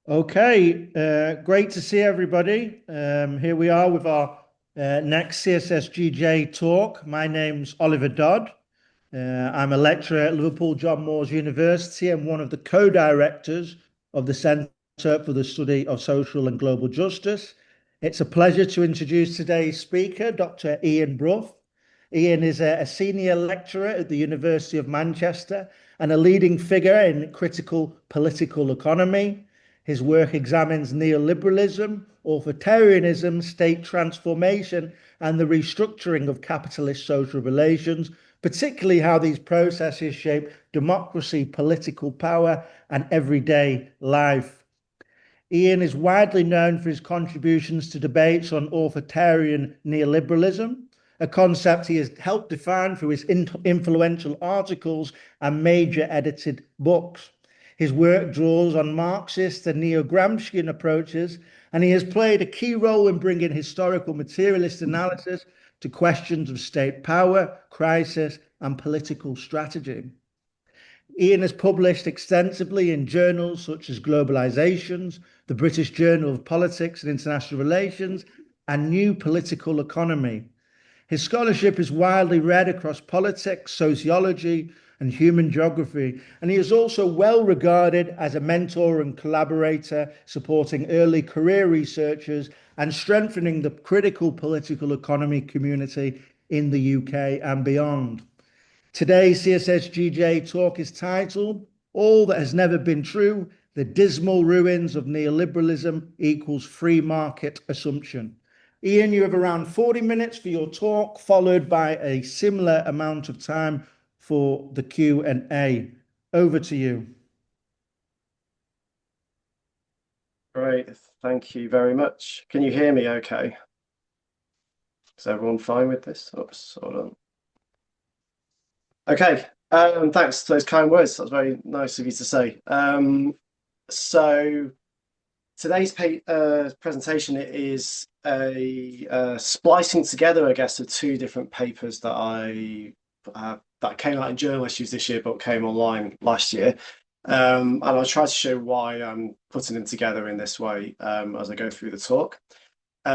Okay, great to see everybody. Here we are with our next CSSGJ talk. My name's Oliver Dodd. I'm a lecturer at Liverpool John Moores University and one of the co-directors of the Centre for the Study of Social and Global Justice. It's a pleasure to introduce today's speaker, Dr. Ian Bruff. Ian is a senior lecturer at the University of Manchester and a leading figure in critical political economy. His work examines neoliberalism, authoritarianism, state transformation, and the restructuring of capitalist social relations, particularly how these processes shape democracy, political power, and everyday life. Ian is widely known for his contributions to debates on authoritarian neoliberalism, a concept he has helped define through his influential articles and major edited books. His work draws on Marxist and neo-Gramscian approaches, and he has played a key role in bringing historical materialist analysis to questions of state power, crisis, and political strategy. Ian has published extensively in journals such as Globalizations, the British Journal of Politics and International Relations, and New Political Economy. His scholarship is widely read across politics, sociology, and human geography, and he is also well regarded as a mentor and collaborator, supporting early career researchers and strengthening the critical political economy community in the UK and beyond. Today's CSSGJ talk is titled All That Has Never Been True, The Dismal Ruins of Neoliberalism Equals Free Market Assumption. Ian, you have around 40 minutes for your talk, followed by a similar amount of time for the Q&A. Over to you. Great, thank you very much. Can you hear me okay? Is everyone fine with this? Oops, hold on. Okay, thanks for those kind words. That was very nice of you to say. So today's presentation is a splicing together, I guess, of two different papers that that came out in Journal Issues this year, but came online last year. And I'll try to show why I'm putting them together in this way as I go through the talk.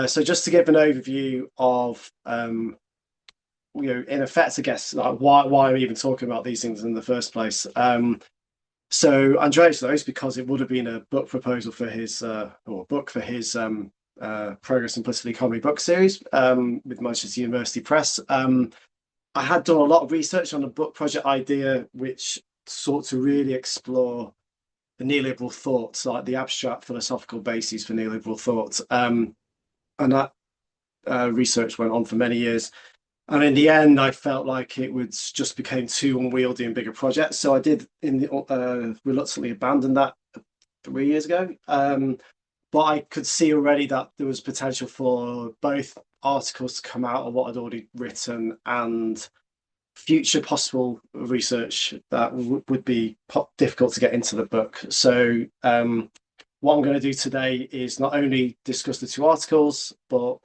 So just to give an overview of in effect, I guess, like why I'm even talking about these things in the first place. So Andreas knows because it would have been a book proposal for his Progress in Political Economy book series with Manchester University Press. I had done a lot of research on a book project idea which sought to really explore the neoliberal thoughts, like the abstract philosophical bases for neoliberal thought. And that research went on for many years. And in the end, I felt like it would just became too unwieldy and bigger projects. So I did reluctantly abandon that 3 years ago. But I could see already that there was potential for both articles to come out of what I'd already written and future possible research that would be difficult to get into the book. So what I'm going to do today is not only discuss the two articles, but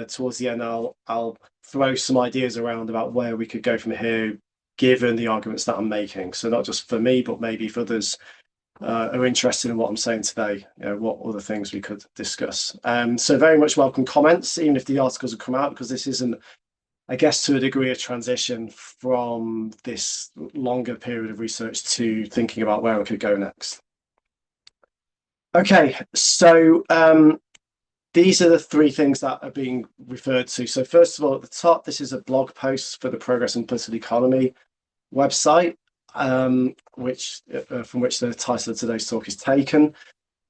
towards the end, I'll throw some ideas around about where we could go from here, given the arguments that I'm making. So not just for me, but maybe for others are interested in what I'm saying today, what other things we could discuss. So very much welcome comments, even if the articles have come out, because this isn't, I guess, to a degree, a transition from this longer period of research to thinking about where we could go next. Okay, so these are the three things that are being referred to. So first of all, at the top, this is a blog post for the Progress in Political Economy website, from which the title of today's talk is taken.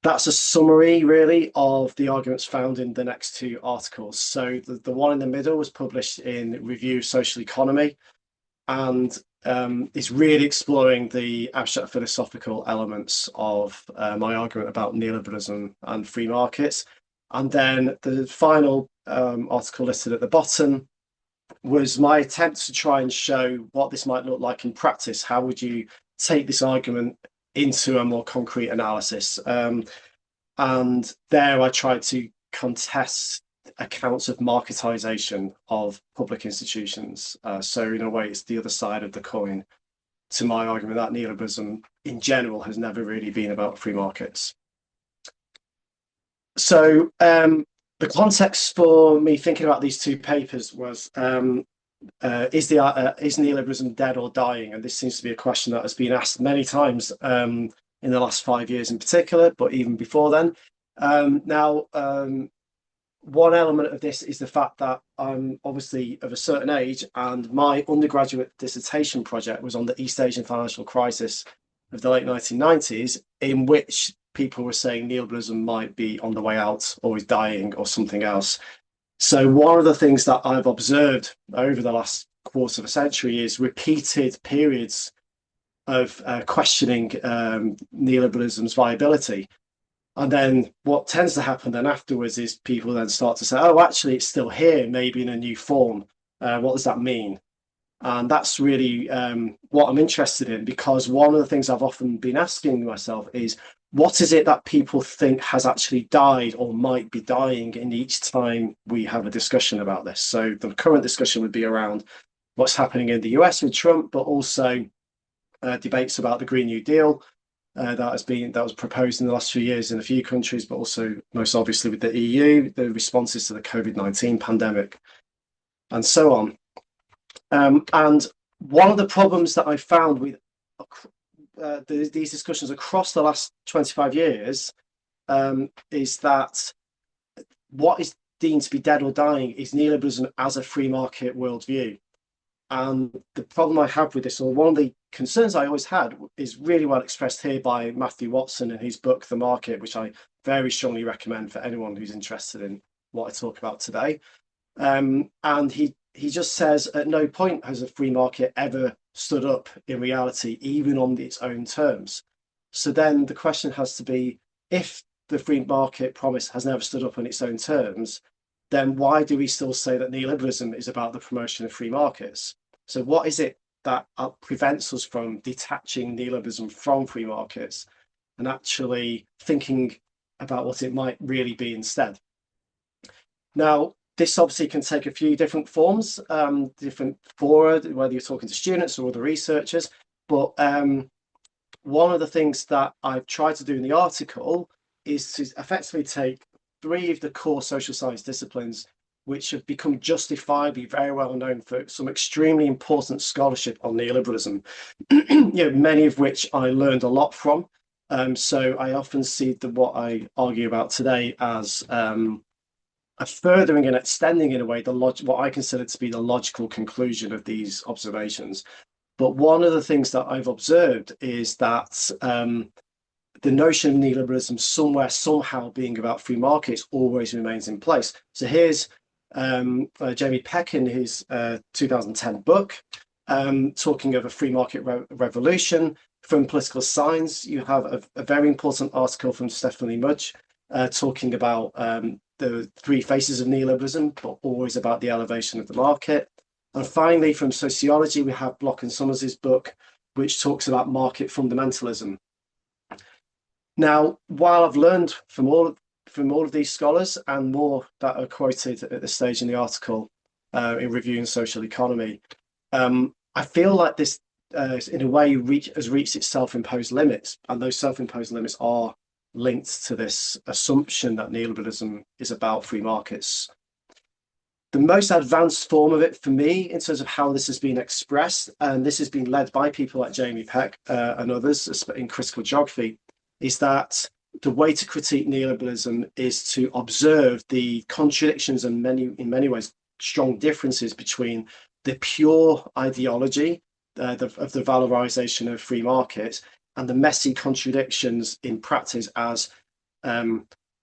That's a summary, really, of the arguments found in the next two articles. So the one in the middle was published in Review of Social Economy, and is really exploring the abstract philosophical elements of my argument about neoliberalism and free markets. And then the final article listed at the bottom was my attempt to try and show what this might look like in practice. How would you take this argument into a more concrete analysis? And there I tried to contest accounts of marketization of public institutions. So in a way, it's the other side of the coin to my argument that neoliberalism in general has never really been about free markets. So the context for me thinking about these two papers was is neoliberalism dead or dying? And this seems to be a question that has been asked many times in the last 5 years in particular, but even before then. One element of this is the fact that I'm obviously of a certain age, and my undergraduate dissertation project was on the East Asian financial crisis of the late 1990s, in which people were saying neoliberalism might be on the way out or is dying or something else. So one of the things that I've observed over the last quarter of a century is repeated periods of questioning neoliberalism's viability. And then what tends to happen then afterwards is people then start to say, oh, actually, it's still here, maybe in a new form. What does that mean? And that's really what I'm interested in, because one of the things I've often been asking myself is, what is it that people think has actually died or might be dying in each time we have a discussion about this? So the current discussion would be around what's happening in the US with Trump, but also debates about the Green New Deal, that was proposed in the last few years in a few countries, but also most obviously with the EU, the responses to the COVID-19 pandemic, and so on. And one of the problems that I found with these discussions across the last 25 years is that what is deemed to be dead or dying is neoliberalism as a free market worldview. And the problem I have with this, or one of the concerns I always had, is really well expressed here by Matthew Watson in his book, The Market, which I very strongly recommend for anyone who's interested in what I talk about today. And he just says, at no point has a free market ever stood up in reality, even on its own terms. So then the question has to be, if the free market promise has never stood up on its own terms, then why do we still say that neoliberalism is about the promotion of free markets? So what is it that prevents us from detaching neoliberalism from free markets and actually thinking about what it might really be instead? Now, this obviously can take a few different forms, different fora, whether you're talking to students or other researchers. But one of the things that I've tried to do in the article is to effectively take three of the core social science disciplines, which have become justifiably very well known for some extremely important scholarship on neoliberalism, many of which I learned a lot from. So I often see what I argue about today as a furthering and extending, in a way, what I consider to be the logical conclusion of these observations. But one of the things that I've observed is that the notion of neoliberalism somehow being about free markets always remains in place. So here's Jamie Peck in his 2010 book talking of a free market revolution. From Political Science, you have a very important article from Stephanie Mudge talking about the three faces of neoliberalism, but always about the elevation of the market. And finally, from Sociology, we have Block and Summers' book, which talks about market fundamentalism. Now, while I've learned from all of these scholars, and more that are quoted at this stage in the article in Reviewing Social Economy, I feel like this, in a way, has reached its self-imposed limits, and those self-imposed limits are linked to this assumption that neoliberalism is about free markets. The most advanced form of it for me, in terms of how this has been expressed, and this has been led by people like Jamie Peck and others in critical geography, is that the way to critique neoliberalism is to observe the contradictions and in many ways strong differences between the pure ideology of the valorization of free markets and the messy contradictions in practice as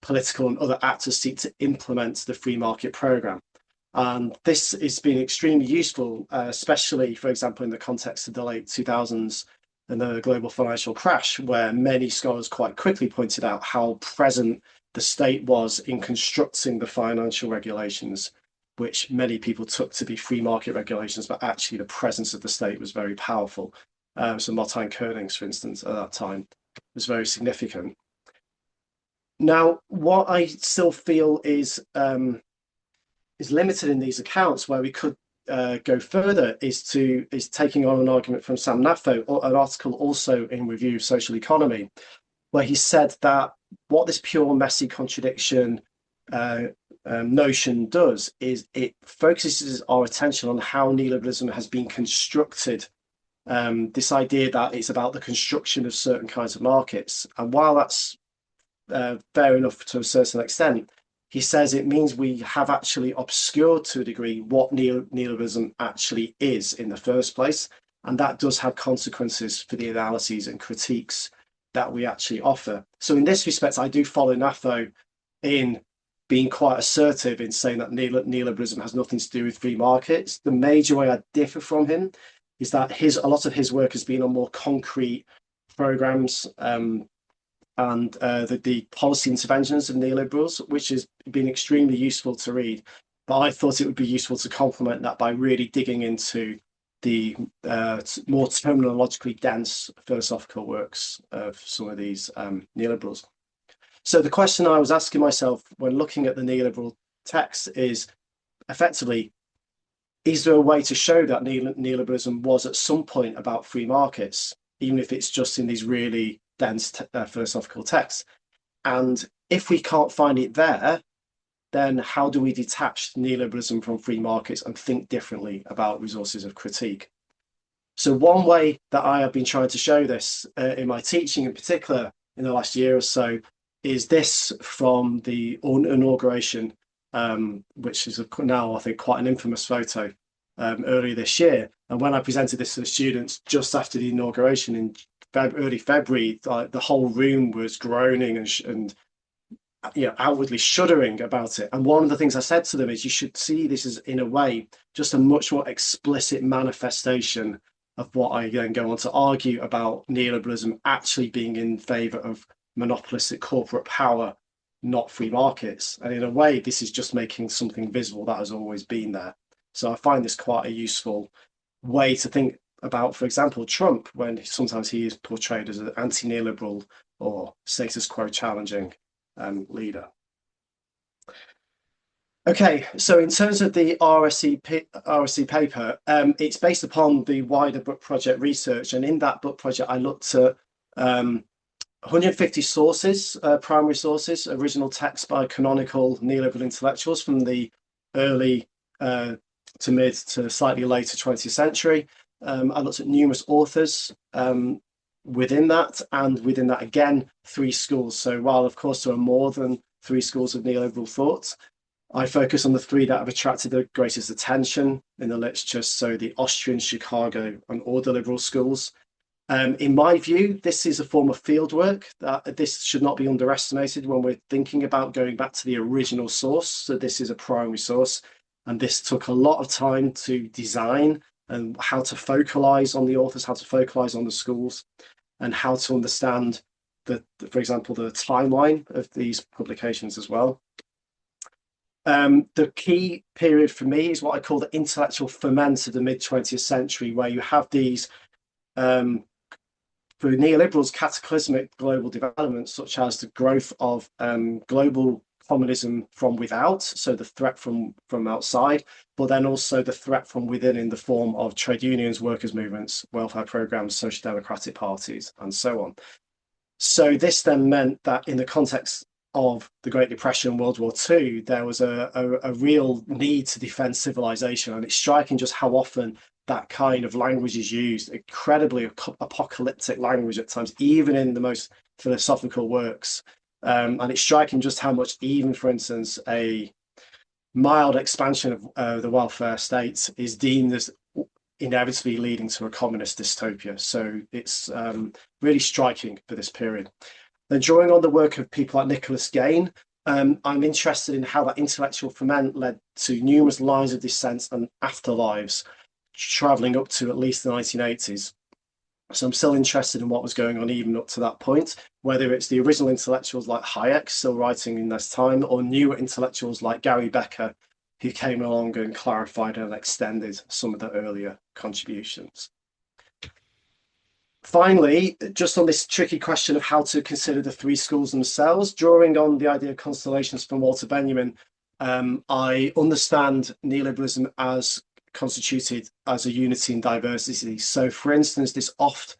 political and other actors seek to implement the free market program. And this has been extremely useful, especially, for example, in the context of the late 2000s and the global financial crash, where many scholars quite quickly pointed out how present the state was in constructing the financial regulations, which many people took to be free market regulations, but actually the presence of the state was very powerful. So Martin Koenig's, for instance, at that time was very significant. Now, what I still feel is limited in these accounts, where we could go further, is taking on an argument from Sam Nafo, an article also in Review of Social Economy, where he said that what this pure messy contradiction notion does is it focuses our attention on how neoliberalism has been constructed. This idea that it's about the construction of certain kinds of markets. And while that's fair enough to a certain extent, he says it means we have actually obscured to a degree what neoliberalism actually is in the first place. And that does have consequences for the analyses and critiques that we actually offer. So in this respect, I do follow Natho in being quite assertive in saying that neoliberalism has nothing to do with free markets. The major way I differ from him is that a lot of his work has been on more concrete programs and the policy interventions of neoliberals, which has been extremely useful to read. But I thought it would be useful to complement that by really digging into the more terminologically dense philosophical works of some of these neoliberals. So the question I was asking myself when looking at the neoliberal text is effectively, is there a way to show that neoliberalism was at some point about free markets, even if it's just in these really dense philosophical texts? And if we can't find it there, then how do we detach neoliberalism from free markets and think differently about resources of critique? So one way that I have been trying to show this in my teaching in particular in the last year or so is this from the inauguration, which is now, I think, quite an infamous photo earlier this year. And when I presented this to the students just after the inauguration in early February, the whole room was groaning and outwardly shuddering about it. And one of the things I said to them is you should see this as, in a way, just a much more explicit manifestation of what I then go on to argue about neoliberalism actually being in favour of monopolistic corporate power, not free markets. And in a way, this is just making something visible that has always been there. So I find this quite a useful way to think about, for example, Trump, when sometimes he is portrayed as an anti-neoliberal or status quo challenging leader. Okay, so in terms of the RSC paper, it's based upon the wider book project research. And in that book project, I looked at 150 sources, primary sources, original texts by canonical neoliberal intellectuals from the early to mid to slightly later 20th century. I looked at numerous authors within that, and within that again, 3 schools. So while of course there are more than 3 schools of neoliberal thought, I focus on the 3 that have attracted the greatest attention in the literature. So the Austrian, Chicago, and Order liberal schools. In my view, this is a form of fieldwork that this should not be underestimated when we're thinking about going back to the original source. So this is a primary source, and this took a lot of time to design and how to focalize on the authors, how to focalize on the schools, and how to understand for example, the timeline of these publications as well. The key period for me is what I call the intellectual ferment of the mid-20th century, where you have these for neoliberals, cataclysmic global developments, such as the growth of global communism from without, so the threat from outside, but then also the threat from within in the form of trade unions, workers' movements, welfare programs, social democratic parties, and so on. So this then meant that in the context of the Great Depression and World War II, there was a real need to defend civilization. And it's striking just how often that kind of language is used, incredibly apocalyptic language at times, even in the most philosophical works. And it's striking just how much, even for instance, a mild expansion of the welfare state is deemed as inevitably leading to a communist dystopia. So it's really striking for this period. Then drawing on the work of people like Nicholas Gain, I'm interested in how that intellectual ferment led to numerous lines of dissent and afterlives, travelling up to at least the 1980s. So I'm still interested in what was going on even up to that point, whether it's the original intellectuals like Hayek still writing in this time, or newer intellectuals like Gary Becker, who came along and clarified and extended some of the earlier contributions. Finally, just on this tricky question of how to consider the 3 schools themselves, drawing on the idea of constellations from Walter Benjamin, I understand neoliberalism as constituted as a unity in diversity. So for instance, this oft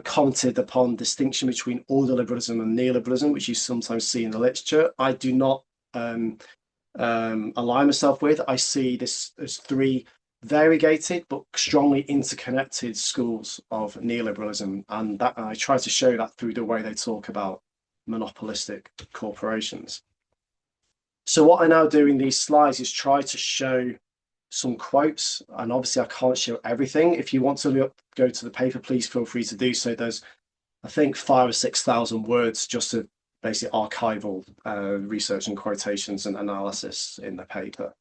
commented upon distinction between ordoliberalism and neoliberalism, which you sometimes see in the literature. I do not align myself with. I see this as three variegated but strongly interconnected schools of neoliberalism, and that I try to show that through the way they talk about monopolistic corporations. So what I now do in these slides is try to show some quotes, and obviously I can't show everything. If you want to go to the paper, please feel free to do so. There's, I think, 5,000 or 6,000 words just to basically archival research and quotations and analysis in the paper.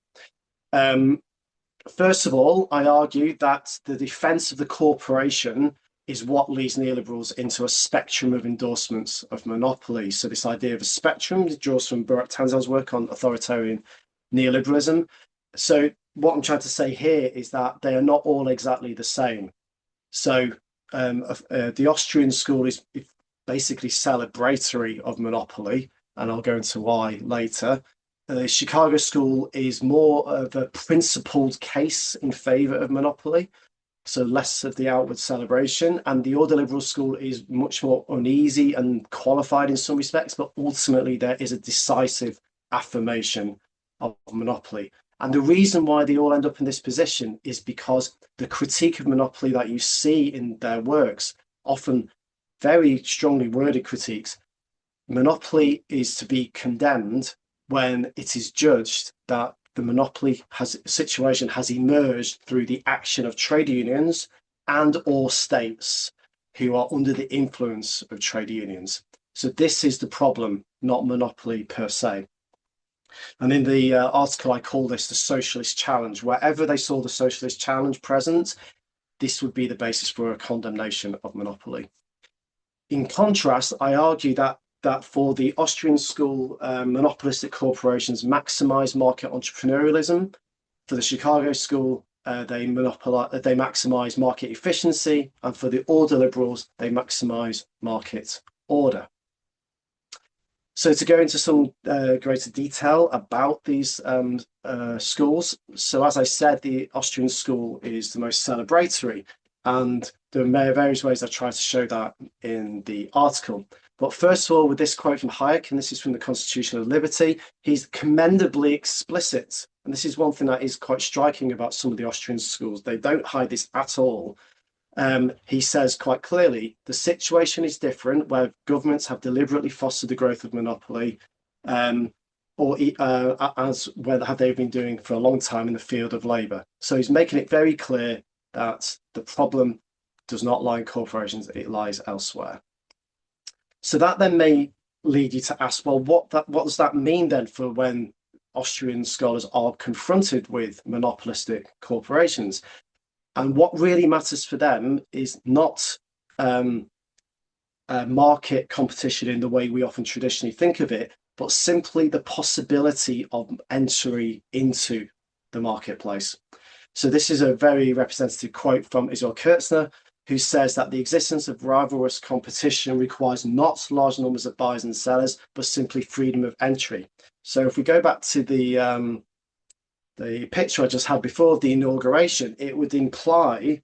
First of all, I argue that the defense of the corporation is what leads neoliberals into a spectrum of endorsements of monopoly. So this idea of a spectrum draws from Barak Tanzel's work on authoritarian neoliberalism. So what I'm trying to say here is that they are not all exactly the same. So the Austrian school is basically celebratory of monopoly, and I'll go into why later. The Chicago school is more of a principled case in favor of monopoly, so less of the outward celebration. And the ordoliberal school is much more uneasy and qualified in some respects, but ultimately there is a decisive affirmation of monopoly. And the reason why they all end up in this position is because the critique of monopoly that you see in their works, often very strongly worded critiques, monopoly is to be condemned when it is judged that the monopoly situation has emerged through the action of trade unions and or states who are under the influence of trade unions. So this is the problem, not monopoly per se. And in the article, I call this the socialist challenge. Wherever they saw the socialist challenge present, this would be the basis for a condemnation of monopoly. In contrast, I argue that for the Austrian school, monopolistic corporations maximize market entrepreneurialism. For the Chicago school, they maximize market efficiency. And for the ordoliberals, they maximize market order. So to go into some greater detail about these schools. So as I said, the Austrian school is the most celebratory, and there are various ways I try to show that in the article. But first of all, with this quote from Hayek, and this is from the Constitution of Liberty, he's commendably explicit. And this is one thing that is quite striking about some of the Austrian schools. They don't hide this at all. He says quite clearly, the situation is different where governments have deliberately fostered the growth of monopoly, or as have they been doing for a long time in the field of labour. So he's making it very clear that the problem does not lie in corporations, it lies elsewhere. So that then may lead you to ask, well, what does that mean then for when Austrian scholars are confronted with monopolistic corporations? And what really matters for them is not market competition in the way we often traditionally think of it, but simply the possibility of entry into the marketplace. So this is a very representative quote from Israel Kurtzner, who says that the existence of rivalrous competition requires not large numbers of buyers and sellers, but simply freedom of entry. So if we go back to the picture I just had before the inauguration, it would imply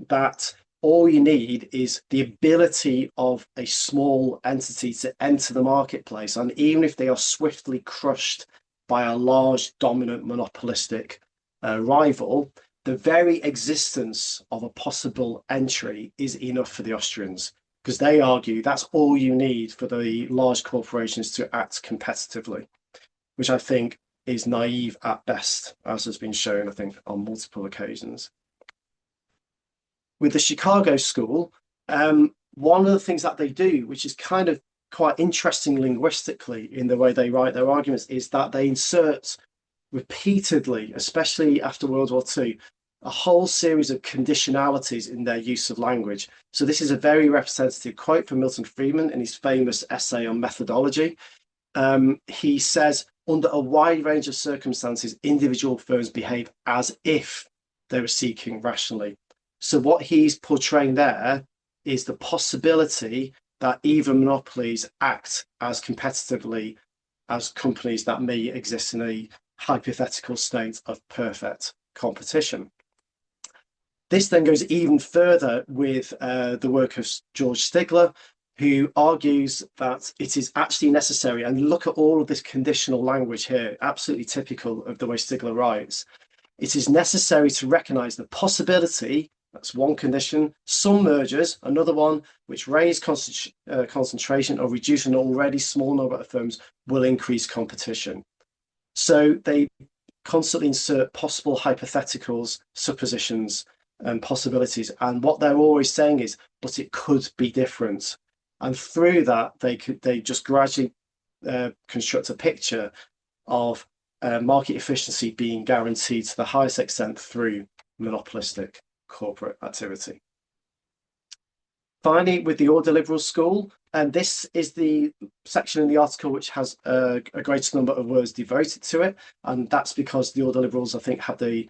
that all you need is the ability of a small entity to enter the marketplace. And even if they are swiftly crushed by a large, dominant, monopolistic rival, the very existence of a possible entry is enough for the Austrians, because they argue that's all you need for the large corporations to act competitively, which I think is naive at best, as has been shown, I think, on multiple occasions. With the Chicago school, one of the things that they do, which is kind of quite interesting linguistically in the way they write their arguments, is that they insert repeatedly, especially after World War II, a whole series of conditionalities in their use of language. So this is a very representative quote from Milton Friedman in his famous essay on methodology. He says, under a wide range of circumstances, individual firms behave as if they were seeking rationally. So what he's portraying there is the possibility that even monopolies act as competitively as companies that may exist in a hypothetical state of perfect competition. This then goes even further with the work of George Stigler, who argues that it is actually necessary, and look at all of this conditional language here, absolutely typical of the way Stigler writes. It is necessary to recognize the possibility, that's one condition, some mergers, another one, which raise concentration or reduce an already small number of firms, will increase competition. So they constantly insert possible hypotheticals, suppositions, and possibilities. And what they're always saying is, but it could be different. And through that, they just gradually construct a picture of market efficiency being guaranteed to the highest extent through monopolistic corporate activity. Finally, with the order liberal school, and this is the section in the article which has a greater number of words devoted to it, and that's because the order liberals, I think, have the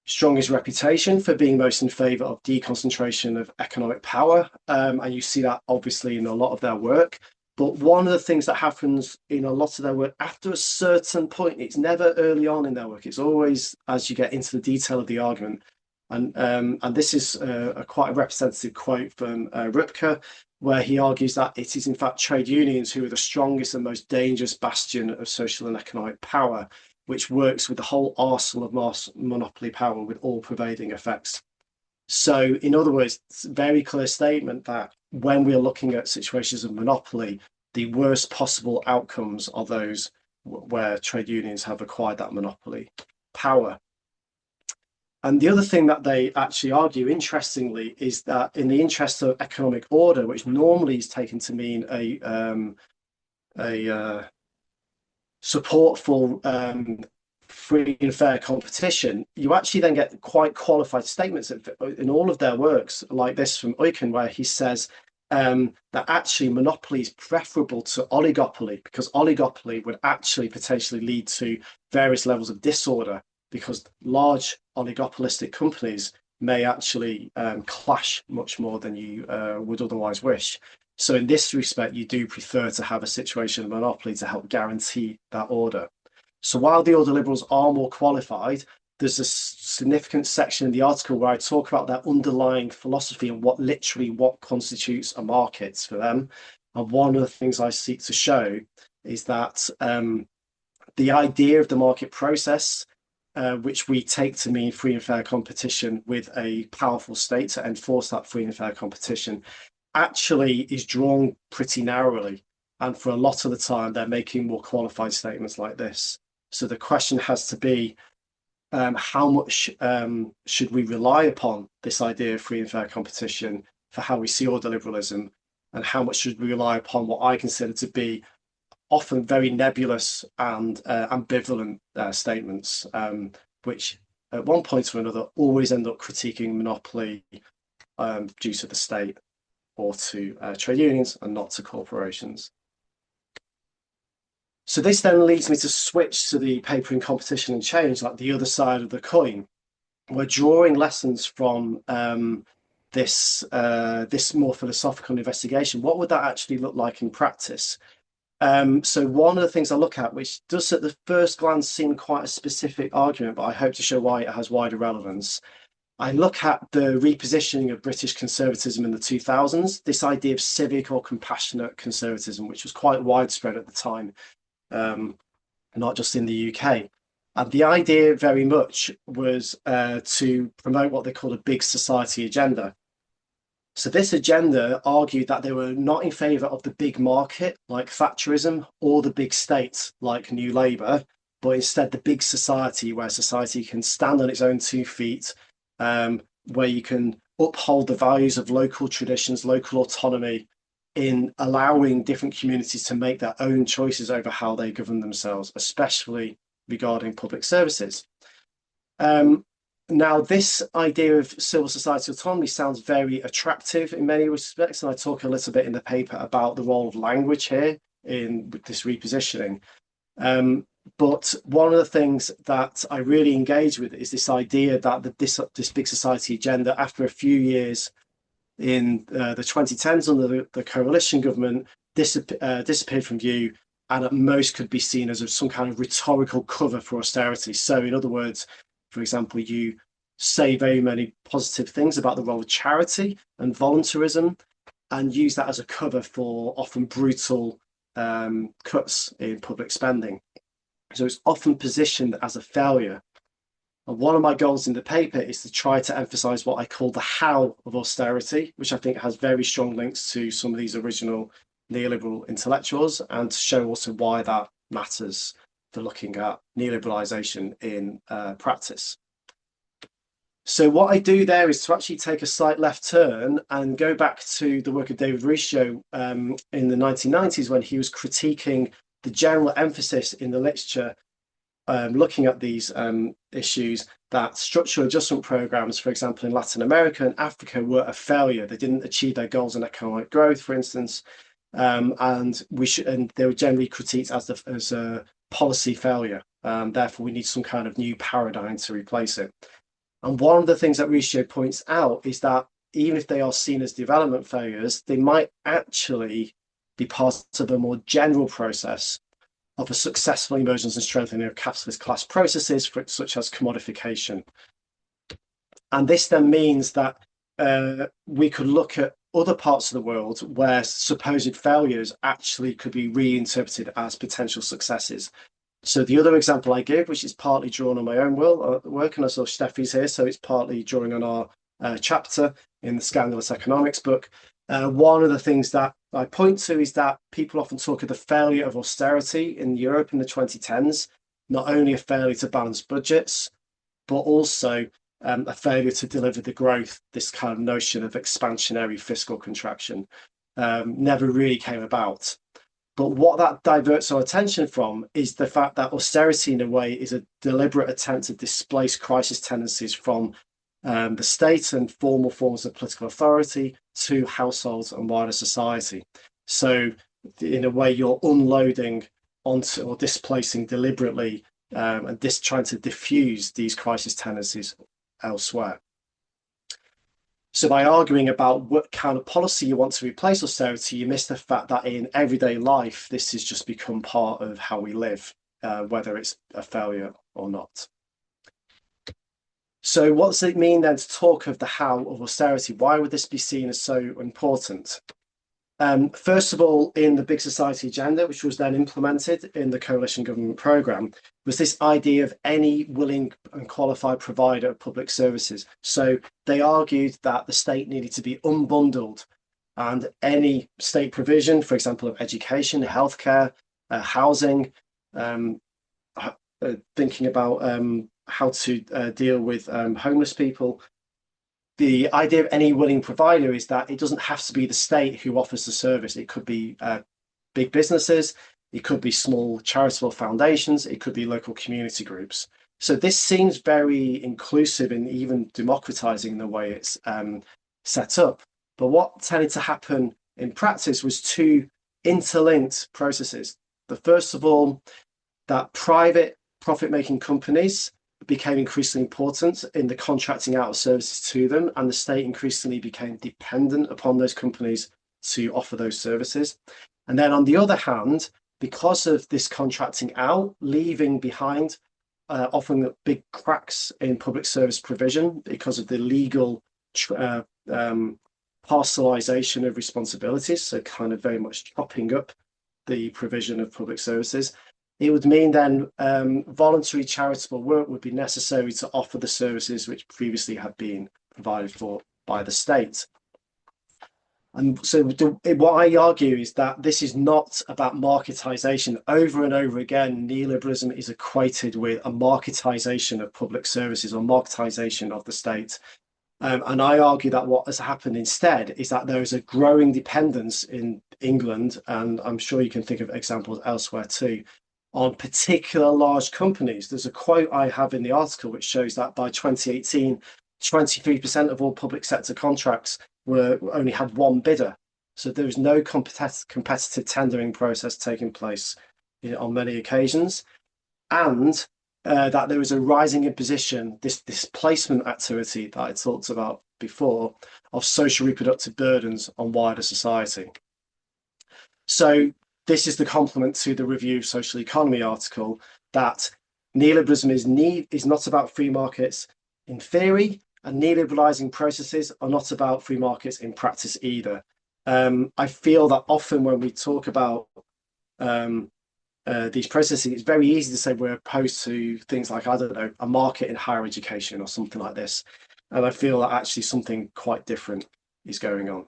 strongest reputation for being most in favour of deconcentration of economic power, and you see that obviously in a lot of their work. But one of the things that happens in a lot of their work after a certain point, it's never early on in their work, it's always as you get into the detail of the argument. And this is quite a representative quote from Rupke, where he argues that it is in fact trade unions who are the strongest and most dangerous bastion of social and economic power, which works with the whole arsenal of mass monopoly power with all pervading effects. So in other words, it's a very clear statement that when we are looking at situations of monopoly, the worst possible outcomes are those where trade unions have acquired that monopoly power. And the other thing that they actually argue, interestingly, is that in the interest of economic order, which normally is taken to mean a support for free and fair competition, you actually then get quite qualified statements in all of their works, like this from Eucken, where he says that actually monopoly is preferable to oligopoly, because oligopoly would actually potentially lead to various levels of disorder, because large oligopolistic companies may actually clash much more than you would otherwise wish. So in this respect, you do prefer to have a situation of monopoly to help guarantee that order. So while the order liberals are more qualified, there's a significant section in the article where I talk about their underlying philosophy and what constitutes a market for them. And one of the things I seek to show is that the idea of the market process, which we take to mean free and fair competition with a powerful state to enforce that free and fair competition, actually is drawn pretty narrowly. And for a lot of the time, they're making more qualified statements like this. So the question has to be, how much should we rely upon this idea of free and fair competition for how we see order liberalism? And how much should we rely upon what I consider to be often very nebulous and ambivalent statements, which at one point or another always end up critiquing monopoly due to the state or to trade unions and not to corporations. So this then leads me to switch to the paper in competition and change, like the other side of the coin. We're drawing lessons from this more philosophical investigation. What would that actually look like in practice? So one of the things I look at, which does at the first glance seem quite a specific argument, but I hope to show why it has wider relevance. I look at the repositioning of British conservatism in the 2000s, this idea of civic or compassionate conservatism, which was quite widespread at the time, not just in the UK. And the idea very much was to promote what they called a big society agenda. So this agenda argued that they were not in favour of the big market, like Thatcherism, or the big state, like New Labour, but instead the big society, where society can stand on its own 2 feet, where you can uphold the values of local traditions, local autonomy, in allowing different communities to make their own choices over how they govern themselves, especially regarding public services. Now, this idea of civil society autonomy sounds very attractive in many respects, and I talk a little bit in the paper about the role of language here in this repositioning. But one of the things that I really engage with is this idea that this big society agenda, after a few years in the 2010s under the coalition government, disappeared from view, and at most could be seen as some kind of rhetorical cover for austerity. So in other words, for example, you say very many positive things about the role of charity and voluntarism, and use that as a cover for often brutal cuts in public spending. So it's often positioned as a failure. And one of my goals in the paper is to try to emphasize what I call the how of austerity, which I think has very strong links to some of these original neoliberal intellectuals, and to show also why that matters for looking at neoliberalization in practice. So what I do there is to actually take a slight left turn and go back to the work of David Riccio in the 1990s, when he was critiquing the general emphasis in the literature looking at these issues, that structural adjustment programs, for example, in Latin America and Africa, were a failure. They didn't achieve their goals in economic growth, for instance, and they were generally critiqued as a policy failure. Therefore, we need some kind of new paradigm to replace it. And one of the things that Riccio points out is that even if they are seen as development failures, they might actually be part of a more general process of a successful emergence and strengthening of capitalist class processes, such as commodification. And this then means that we could look at other parts of the world where supposed failures actually could be reinterpreted as potential successes. So the other example I give, which is partly drawn on my own work, and I saw Steffi's here, so it's partly drawing on our chapter in the Scandalous Economics book. One of the things that I point to is that people often talk of the failure of austerity in Europe in the 2010s, not only a failure to balance budgets, but also a failure to deliver the growth. This kind of notion of expansionary fiscal contraction never really came about. But what that diverts our attention from is the fact that austerity, in a way, is a deliberate attempt to displace crisis tendencies from the state and formal forms of political authority to households and wider society. So, in a way, you're unloading onto or displacing deliberately and trying to diffuse these crisis tendencies elsewhere. So by arguing about what kind of policy you want to replace austerity, you miss the fact that in everyday life, this has just become part of how we live, whether it's a failure or not. So what does it mean then to talk of the how of austerity? Why would this be seen as so important? First of all, in the Big Society Agenda, which was then implemented in the coalition government programme, was this idea of any willing and qualified provider of public services. So they argued that the state needed to be unbundled, and any state provision, for example, of education, healthcare, housing, thinking about how to deal with homeless people. The idea of any willing provider is that it doesn't have to be the state who offers the service. It could be big businesses, it could be small charitable foundations, it could be local community groups. So this seems very inclusive and even democratizing the way it's set up. But what tended to happen in practice was two interlinked processes. The first of all, that private profit-making companies became increasingly important in the contracting out of services to them, and the state increasingly became dependent upon those companies to offer those services. And then on the other hand, because of this contracting out, leaving behind often big cracks in public service provision because of the legal parcelization of responsibilities, so kind of very much chopping up the provision of public services, it would mean then voluntary charitable work would be necessary to offer the services which previously had been provided for by the state. And so what I argue is that this is not about marketization. Over and over again, neoliberalism is equated with a marketization of public services or marketization of the state. And I argue that what has happened instead is that there is a growing dependence in England, and I'm sure you can think of examples elsewhere too, on particular large companies. There's a quote I have in the article which shows that by 2018, 23% of all public sector contracts only had one bidder. So there is no competitive tendering process taking place on many occasions. And that there is a rising imposition, this displacement activity that I talked about before, of social reproductive burdens on wider society. So this is the complement to the Review of Social Economy article, that neoliberalism is not about free markets, in theory, and neoliberalizing processes are not about free markets in practice either. I feel that often when we talk about these processes, it's very easy to say we're opposed to things like, I don't know, a market in higher education or something like this. And I feel that actually something quite different is going on.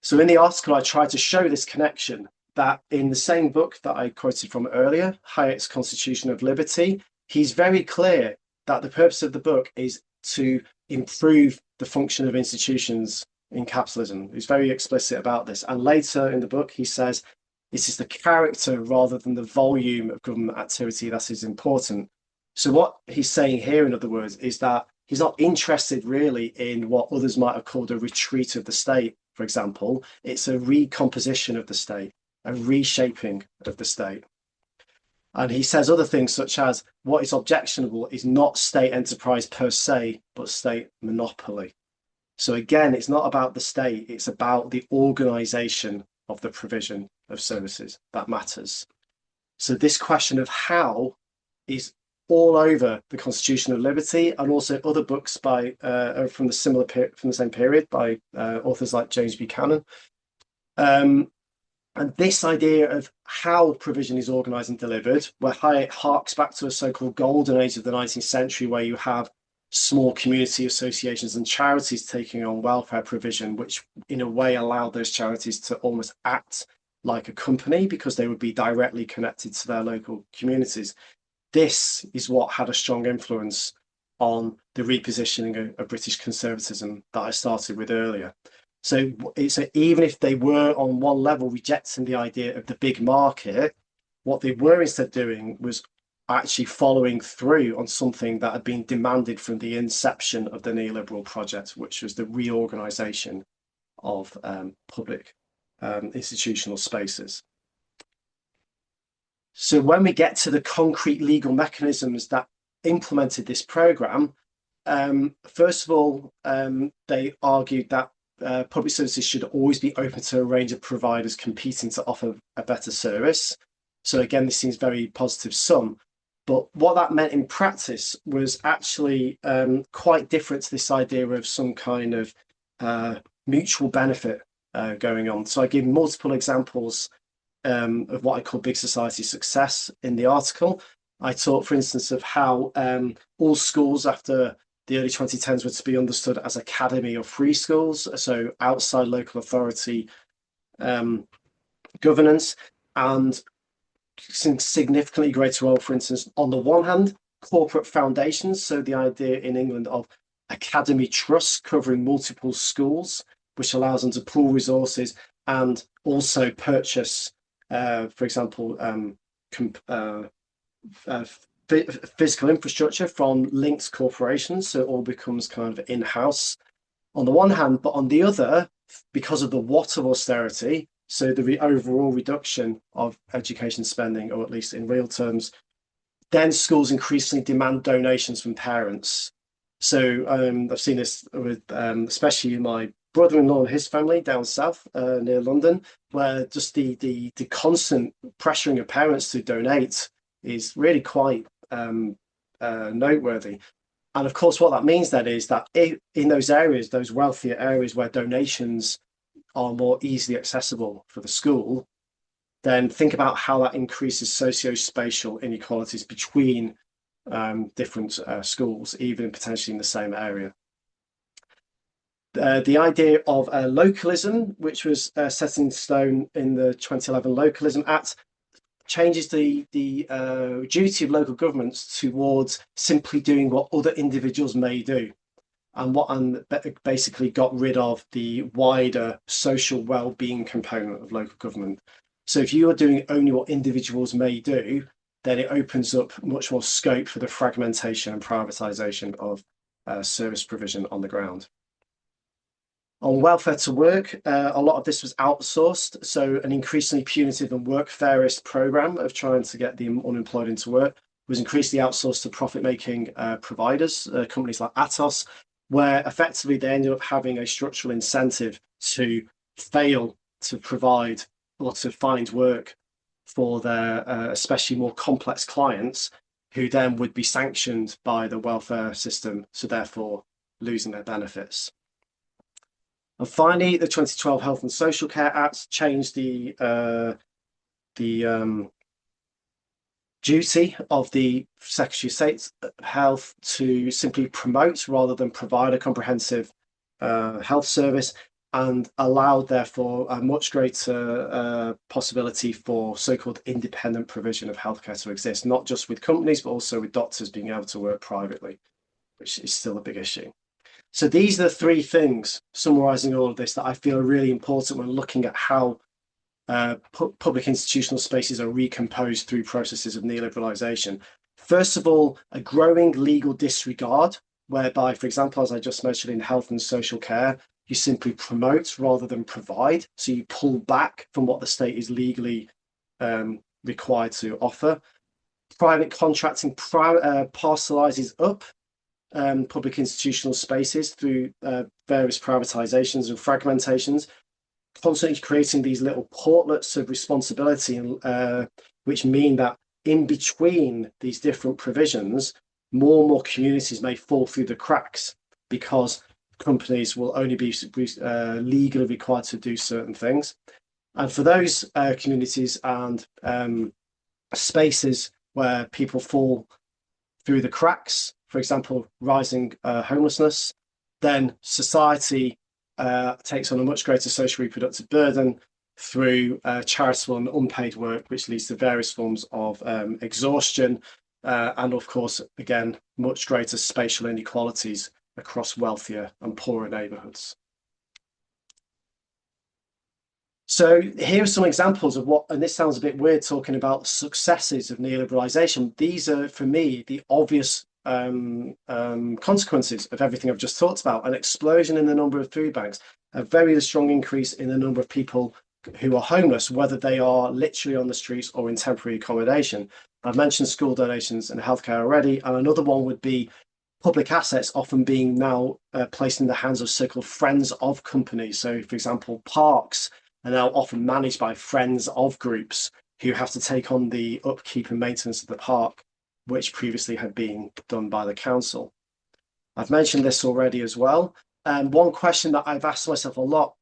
So in the article, I tried to show this connection that in the same book that I quoted from earlier, Hayek's Constitution of Liberty, he's very clear that the purpose of the book is to improve the function of institutions in capitalism. He's very explicit about this. And later in the book, he says, this is the character rather than the volume of government activity that is important. So what he's saying here, in other words, is that he's not interested really in what others might have called a retreat of the state, for example. It's a recomposition of the state, a reshaping of the state. And he says other things such as what is objectionable is not state enterprise per se, but state monopoly. So again, it's not about the state, it's about the organization of the provision of services that matters. So this question of how is all over the Constitution of Liberty and also other books by from the same period by authors like James Buchanan. And this idea of how provision is organised and delivered, where Hayek harks back to a so-called golden age of the 19th century, where you have small community associations and charities taking on welfare provision, which in a way allowed those charities to almost act like a company because they would be directly connected to their local communities. This is what had a strong influence on the repositioning of British conservatism that I started with earlier. So even if they were on one level rejecting the idea of the big market, what they were instead doing was actually following through on something that had been demanded from the inception of the neoliberal project, which was the reorganization of public institutional spaces. So when we get to the concrete legal mechanisms that implemented this program, first of all, they argued that public services should always be open to a range of providers competing to offer a better service. So again, this seems very positive sum, but what that meant in practice was actually quite different to this idea of some kind of mutual benefit going on. So I give multiple examples of what I call big society success in the article. I talk, for instance, of how all schools after the early 2010s were to be understood as academy or free schools, so outside local authority governance, and significantly greater role, for instance, on the one hand, corporate foundations, so the idea in England of academy trusts covering multiple schools, which allows them to pool resources and also purchase, for example, physical infrastructure from linked corporations, so it all becomes kind of in-house on the one hand, but on the other, because of the what of austerity, so the overall reduction of education spending, or at least in real terms, then schools increasingly demand donations from parents. So I've seen this with especially my brother-in-law and his family down south near London, where just the constant pressuring of parents to donate is really quite noteworthy. And of course, what that means then is that in those areas, those wealthier areas where donations are more easily accessible for the school, then think about how that increases socio-spatial inequalities between different schools, even potentially in the same area. The idea of localism, which was set in stone in the 2011 Localism Act, changes the duty of local governments towards simply doing what other individuals may do, and basically got rid of the wider social well-being component of local government. So if you are doing only what individuals may do, then it opens up much more scope for the fragmentation and privatisation of service provision on the ground. On welfare to work, a lot of this was outsourced, so an increasingly punitive and work-fairist programme of trying to get the unemployed into work was increasingly outsourced to profit-making providers, companies like Atos, where effectively they ended up having a structural incentive to fail to provide or to find work for their especially more complex clients, who then would be sanctioned by the welfare system, so therefore losing their benefits. And finally, the 2012 Health and Social Care Act changed the duty of the Secretary of State Health to simply promote rather than provide a comprehensive health service, and allowed therefore a much greater possibility for so-called independent provision of healthcare to exist, not just with companies but also with doctors being able to work privately, which is still a big issue. So these are the three things, summarising all of this, that I feel are really important when looking at how public institutional spaces are recomposed through processes of neoliberalisation. First of all, a growing legal disregard, whereby, for example, as I just mentioned in health and social care, you simply promote rather than provide. So you pull back from what the state is legally required to offer. Private contracting parcelises up public institutional spaces through various privatisations and fragmentations, constantly creating these little portlets of responsibility, which mean that in between these different provisions, more and more communities may fall through the cracks because companies will only be legally required to do certain things. And for those communities and spaces where people fall through the cracks, for example, rising homelessness, then society takes on a much greater social reproductive burden through charitable and unpaid work, which leads to various forms of exhaustion and, of course, again, much greater spatial inequalities across wealthier and poorer neighbourhoods. So here are some examples of what, and this sounds a bit weird talking about successes of neoliberalisation. These are, for me, the obvious consequences of everything I've just talked about: an explosion in the number of food banks, a very strong increase in the number of people who are homeless, whether they are literally on the streets or in temporary accommodation. I've mentioned school donations and healthcare already, and another one would be public assets often being now placed in the hands of so-called friends of companies. So, for example, parks are now often managed by friends of groups who have to take on the upkeep and maintenance of the park, which previously had been done by the council. I've mentioned this already as well. One question that I've asked myself a lot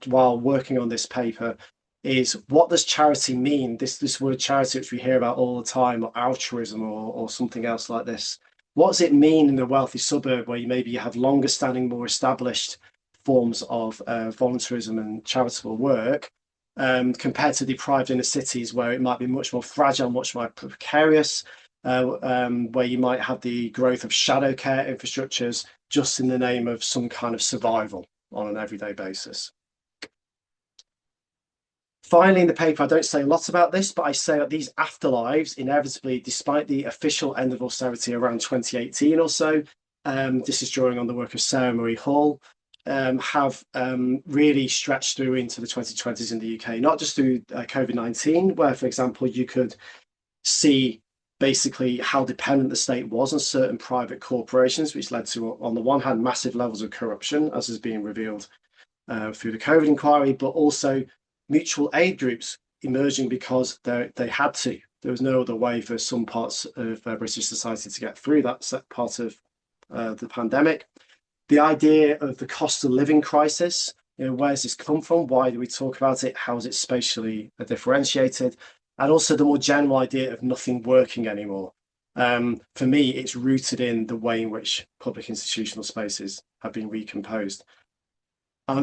while working on this paper is, what does charity mean? This word charity, which we hear about all the time, or altruism, or something else like this. What does it mean in the wealthy suburb where maybe you have longer standing, more established forms of voluntarism and charitable work, compared to deprived inner cities where it might be much more fragile, much more precarious, where you might have the growth of shadow care infrastructures just in the name of some kind of survival on an everyday basis. Finally, in the paper, I don't say a lot about this, but I say that these afterlives, inevitably, despite the official end of austerity around 2018 or so, this is drawing on the work of Sarah Marie Hall, have really stretched through into the 2020s in the UK, not just through COVID-19, where, for example, you could see basically how dependent the state was on certain private corporations, which led to, on the one hand, massive levels of corruption, as is being revealed through the COVID inquiry, but also mutual aid groups emerging because they had to. There was no other way for some parts of British society to get through that part of the pandemic. The idea of the cost of living crisis, where does this come from? Why do we talk about it? How is it spatially differentiated? And also the more general idea of nothing working anymore. For me, it's rooted in the way in which public institutional spaces have been recomposed.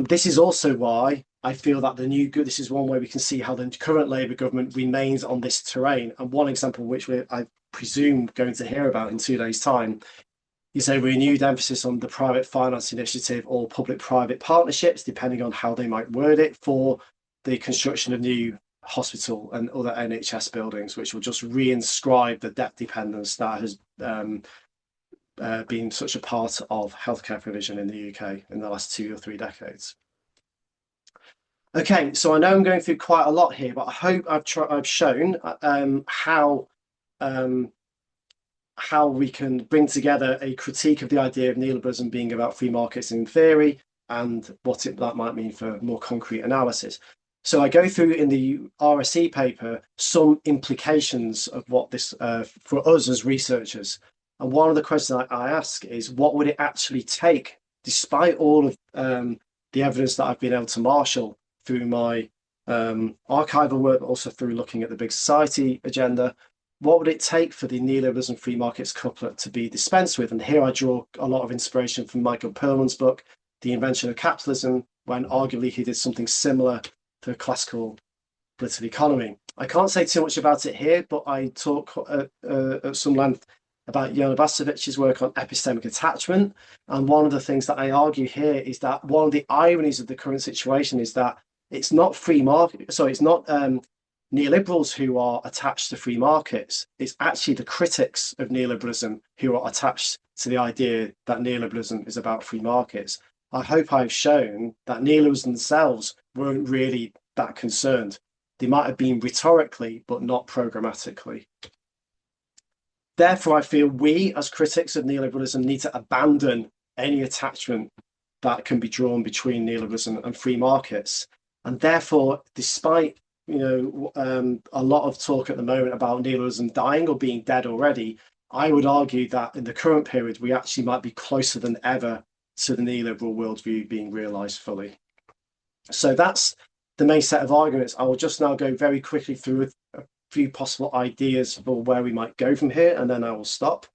This is also why I feel that this is one way we can see how the current Labour government remains on this terrain. And one example, which I presume going to hear about in 2 days' time, is a renewed emphasis on the private finance initiative or public-private partnerships, depending on how they might word it, for the construction of new hospital and other NHS buildings, which will just reinscribe the debt dependence that has been such a part of healthcare provision in the UK in the last 2 or 3 decades. Okay, so I know I'm going through quite a lot here, but I hope I've shown how we can bring together a critique of the idea of neoliberalism being about free markets in theory and what that might mean for more concrete analysis. So I go through in the RSE paper some implications of what this for us as researchers. And one of the questions I ask is, what would it actually take, despite all of the evidence that I've been able to marshal through my archival work, but also through looking at the big society agenda, what would it take for the neoliberalism free markets couplet to be dispensed with? And here I draw a lot of inspiration from Michael Perlman's book, The Invention of Capitalism, when arguably he did something similar to classical political economy. I can't say too much about it here, but I talk at some length about Ian Bruff's work on epistemic attachment. And one of the things that I argue here is that one of the ironies of the current situation is that it's not free market, so it's not neoliberals who are attached to free markets. It's actually the critics of neoliberalism who are attached to the idea that neoliberalism is about free markets. I hope I've shown that neoliberals themselves weren't really that concerned. They might have been rhetorically, but not programmatically. Therefore, I feel we, as critics of neoliberalism, need to abandon any attachment that can be drawn between neoliberalism and free markets. And therefore, despite a lot of talk at the moment about neoliberalism dying or being dead already, I would argue that in the current period, we actually might be closer than ever to the neoliberal worldview being realised fully. So that's the main set of arguments. I will just now go very quickly through a few possible ideas for where we might go from here, and then I will stop.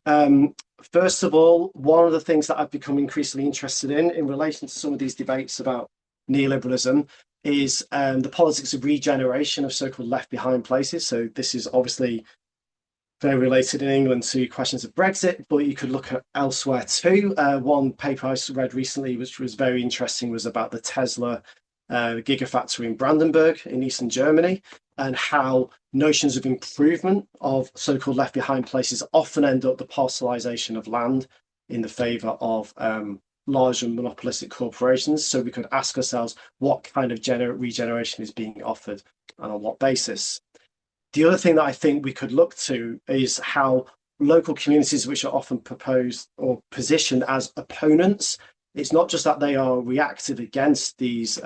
First of all, one of the things that I've become increasingly interested in relation to some of these debates about neoliberalism is the politics of regeneration of so-called left behind places. So this is obviously very related in England to questions of Brexit, but you could look at elsewhere too. One paper I read recently, which was very interesting, was about the Tesla gigafactory in Brandenburg in Eastern Germany, and how notions of improvement of so-called left behind places often end up the parcelization of land in the favor of large and monopolistic corporations. So we could ask ourselves what kind of regeneration is being offered and on what basis. The other thing that I think we could look to is how local communities, which are often proposed or positioned as opponents, it's not just that they are reactive against these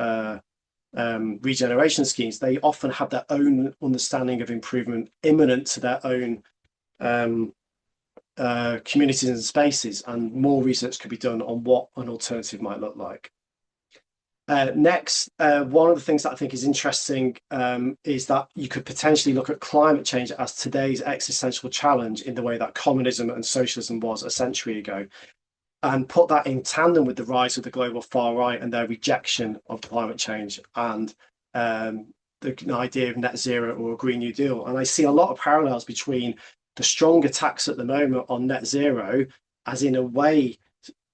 regeneration schemes, they often have their own understanding of improvement imminent to their own communities and spaces, and more research could be done on what an alternative might look like. Next, one of the things that I think is interesting is that you could potentially look at climate change as today's existential challenge in the way that communism and socialism was a century ago, and put that in tandem with the rise of the global far right and their rejection of climate change and the idea of net zero or a Green New Deal. And I see a lot of parallels between the strong attacks at the moment on net zero as, in a way,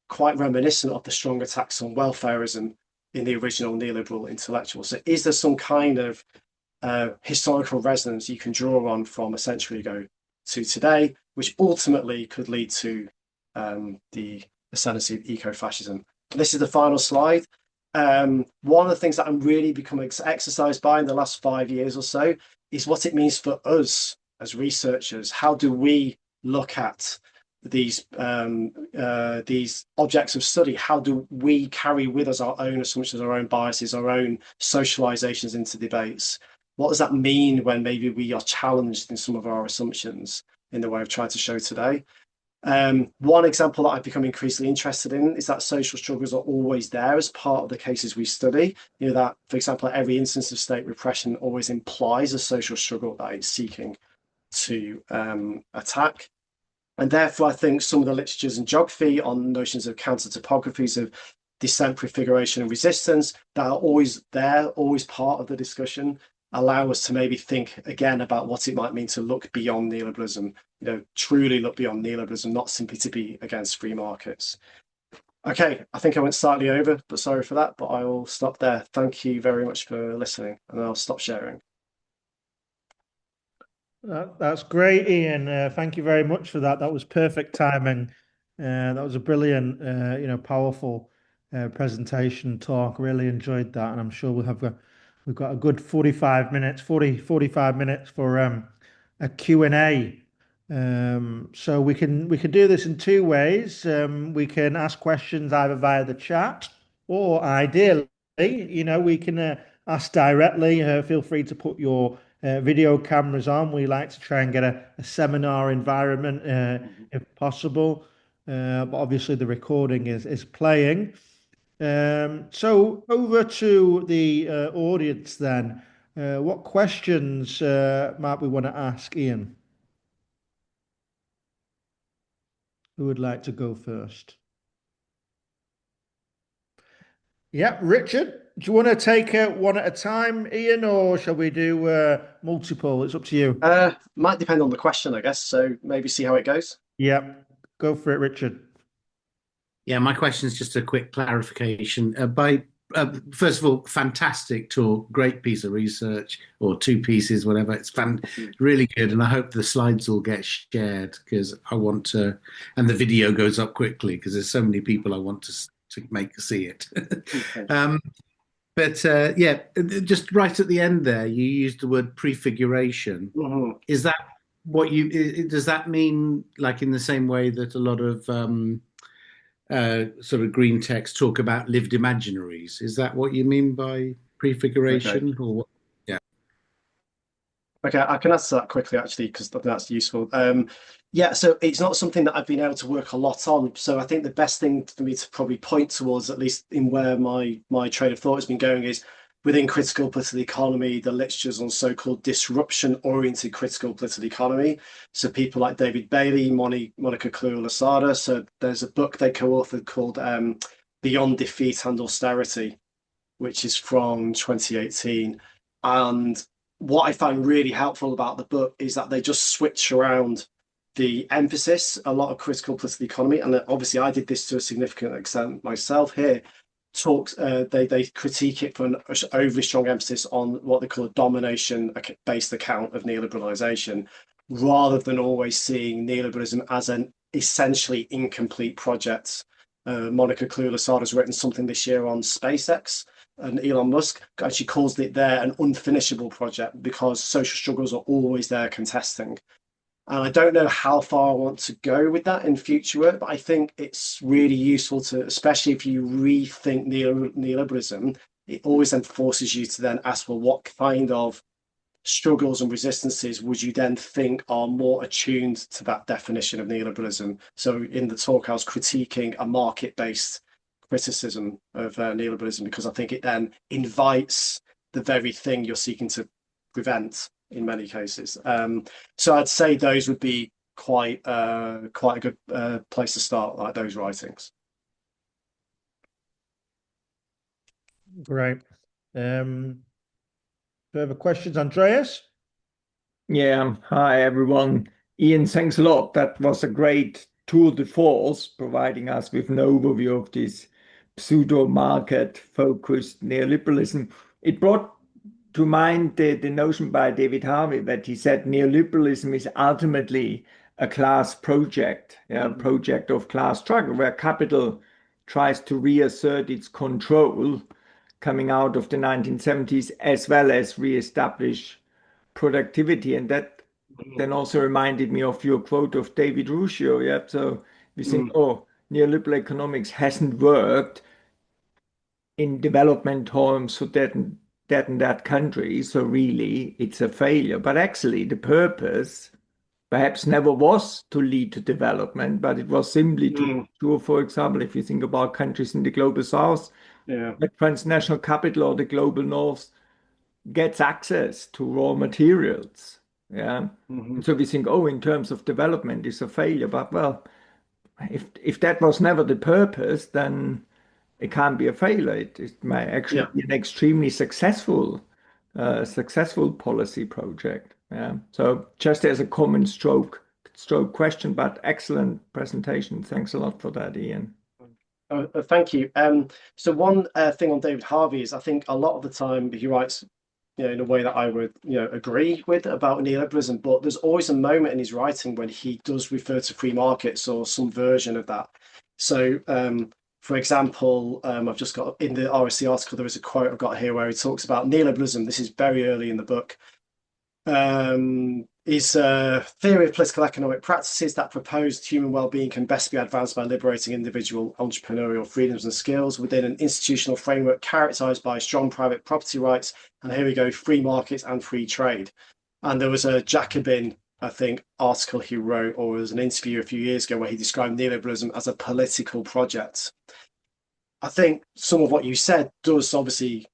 quite reminiscent of the strong attacks on welfarism in the original neoliberal intellectuals. So is there some kind of historical resonance you can draw on from a century ago to today, which ultimately could lead to the ascendancy of eco-fascism? This is the final slide. One of the things that I'm really becoming exercised by in the last 5 years or so is what it means for us as researchers. How do we look at these objects of study? How do we carry with us our own assumptions, our own biases, our own socializations into debates? What does that mean when maybe we are challenged in some of our assumptions in the way I've tried to show today? One example that I've become increasingly interested in is that social struggles are always there as part of the cases we study. You know, that, for example, every instance of state repression always implies a social struggle that it's seeking to attack. And therefore, I think some of the literatures in geography on notions of counter-topographies of descent, prefiguration, and resistance that are always there, always part of the discussion, allow us to maybe think again about what it might mean to look beyond neoliberalism, truly look beyond neoliberalism, not simply to be against free markets. Okay, I think I went slightly over, but sorry for that, but I will stop there. Thank you very much for listening, and I'll stop sharing. That's great, Ian. Thank you very much for that. That was perfect timing. That was a brilliant, powerful presentation talk. Really enjoyed that, and I'm sure we've got a good 45 minutes for a Q&A. So we can do this in two ways. We can ask questions either via the chat, or ideally, we can ask directly, feel free to put your video cameras on. We like to try and get a seminar environment if possible. But obviously the recording is playing. So over to the audience then. What questions might we want to ask Ian? Who would like to go first? Yeah, Richard, do you want to take one at a time, Ian, or shall we do multiple? It's up to you. Might depend on the question, I guess. So maybe see how it goes. Yeah, go for it, Richard. Yeah, my question is just a quick clarification. First of all, fantastic talk, great piece of research, or two pieces, whatever. It's really good, and I hope the slides all get shared because I want to, and the video goes up quickly because there's so many people I want to make see it. Yeah, just right at the end there, you used the word prefiguration. Is that what does that mean? Like in the same way that a lot of sort of green text talk about lived imaginaries. Is that what you mean by prefiguration? Okay. Or what? Yeah. Okay, I can answer that quickly actually because I think that's useful. Yeah, so it's not something that I've been able to work a lot on. So I think the best thing for me to probably point towards, at least in where my train of thought has been going, is within critical political economy, the literatures on so-called disruption-oriented critical political economy. So people like David Bailey, Monica Clure-Lasada. So there's a book they co-authored called Beyond Defeat and Austerity, which is from 2018. And what I find really helpful about the book is that they just switch around the emphasis. A lot of critical political economy, and obviously I did this to a significant extent myself here, they critique it for an overly strong emphasis on what they call a domination based account of neoliberalization, rather than always seeing neoliberalism as an essentially incomplete project. Monica Clure-Lasada has written something this year on SpaceX, and Elon Musk actually calls it there an unfinishable project because social struggles are always there contesting. And I don't know how far I want to go with that in future work, but I think it's really useful to, especially if you rethink neoliberalism, it always then forces you to then ask, well, what kind of struggles and resistances would you then think are more attuned to that definition of neoliberalism? So in the talk, I was critiquing a market-based criticism of neoliberalism because I think it then invites the very thing you're seeking to prevent in many cases. So I'd say those would be quite a good place to start, like those writings. Great. Further questions, Andreas? Yeah, hi everyone. Ian, thanks a lot. That was a great tour de force, providing us with an overview of this pseudo-market focused neoliberalism. It brought to mind the notion by David Harvey that he said neoliberalism is ultimately a class project, a project of class struggle, where capital tries to reassert its control coming out of the 1970s, as well as reestablish productivity. And that then also reminded me of your quote of David Ruscio. Yeah, so we think, oh, neoliberal economics hasn't worked in development terms for that and that country, so really it's a failure. But actually the purpose perhaps never was to lead to development, but it was simply to ensure, for example, if you think about countries in the global south, the transnational capital or the global north gets access to raw materials. Yeah. And so we think, oh, in terms of development, it's a failure. But well, if that was never the purpose, then it can't be a failure. It might actually be an extremely successful policy project. Yeah. So just as a common stroke question, but excellent presentation. Thanks a lot for that, Ian. Thank you. So one thing on David Harvey is I think a lot of the time he writes, in a way that I would, agree with about neoliberalism, but there's always a moment in his writing when he does refer to free markets or some version of that. So, for example, I've just got in the RSC article, there is a quote I've got here where he talks about neoliberalism. This is very early in the book. is a theory of political economic practices that proposed human well-being can best be advanced by liberating individual entrepreneurial freedoms and skills within an institutional framework characterized by strong private property rights, and here we go, free markets and free trade. And there was a Jacobin, I think, article he wrote, or there was an interview a few years ago where he described neoliberalism as a political project. I think some of what you said does obviously,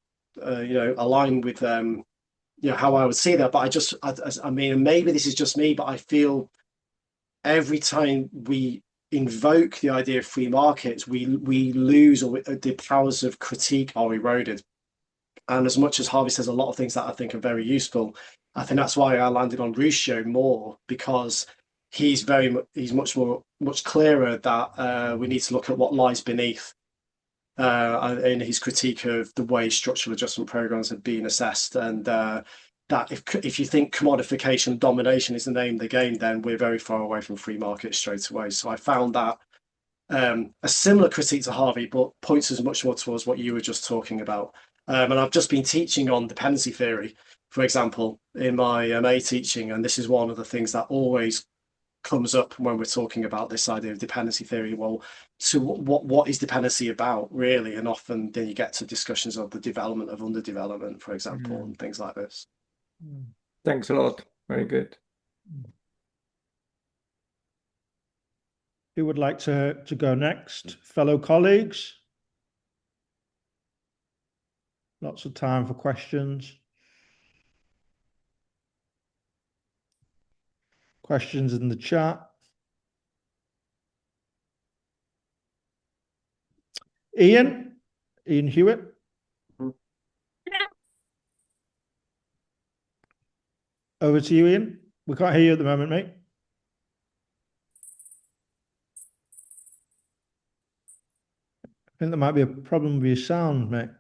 align with how I would see that. But I mean, maybe this is just me, but I feel every time we invoke the idea of free markets, we lose, or the powers of critique are eroded. And as much as Harvey says a lot of things that I think are very useful, I think that's why I landed on Ruscio more, because he's much clearer that we need to look at what lies beneath in his critique of the way structural adjustment programs have been assessed, and that if you think commodification domination is the name of the game, then we're very far away from free markets straight away. So I found that a similar critique to Harvey, but points us much more towards what you were just talking about. And I've just been teaching on dependency theory, for example, in my MA teaching, and this is one of the things that always comes up when we're talking about this idea of dependency theory. Well, so what is dependency about, really? And often then you get to discussions of the development of underdevelopment, for example, and things like this. Thanks a lot. Very good. Who would like to go next? Fellow colleagues? Lots of time for questions. Questions in the chat. Ian Hewitt. Over to you, Ian. We can't hear you at the moment, mate. I think there might be a problem with your sound, mate.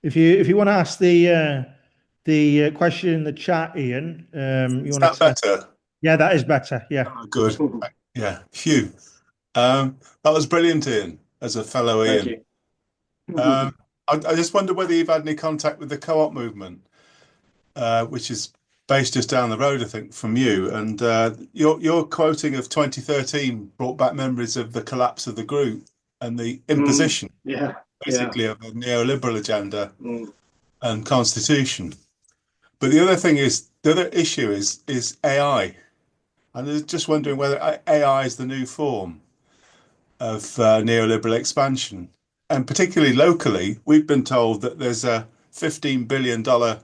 If you want to ask the question in the chat, Ian, Is that better? Yeah, that is better. Yeah. Oh, good. Yeah. Phew. That was brilliant, Ian, as a fellow Ian. Thank you. I just wonder whether you've had any contact with the co-op movement, which is based just down the road, I think, from you. And your quoting of 2013 brought back memories of the collapse of the group and the imposition, basically, of a neoliberal agenda and constitution. But the other issue is AI. And I was just wondering whether AI is the new form of neoliberal expansion. And particularly locally, we've been told that there's a $15 billion data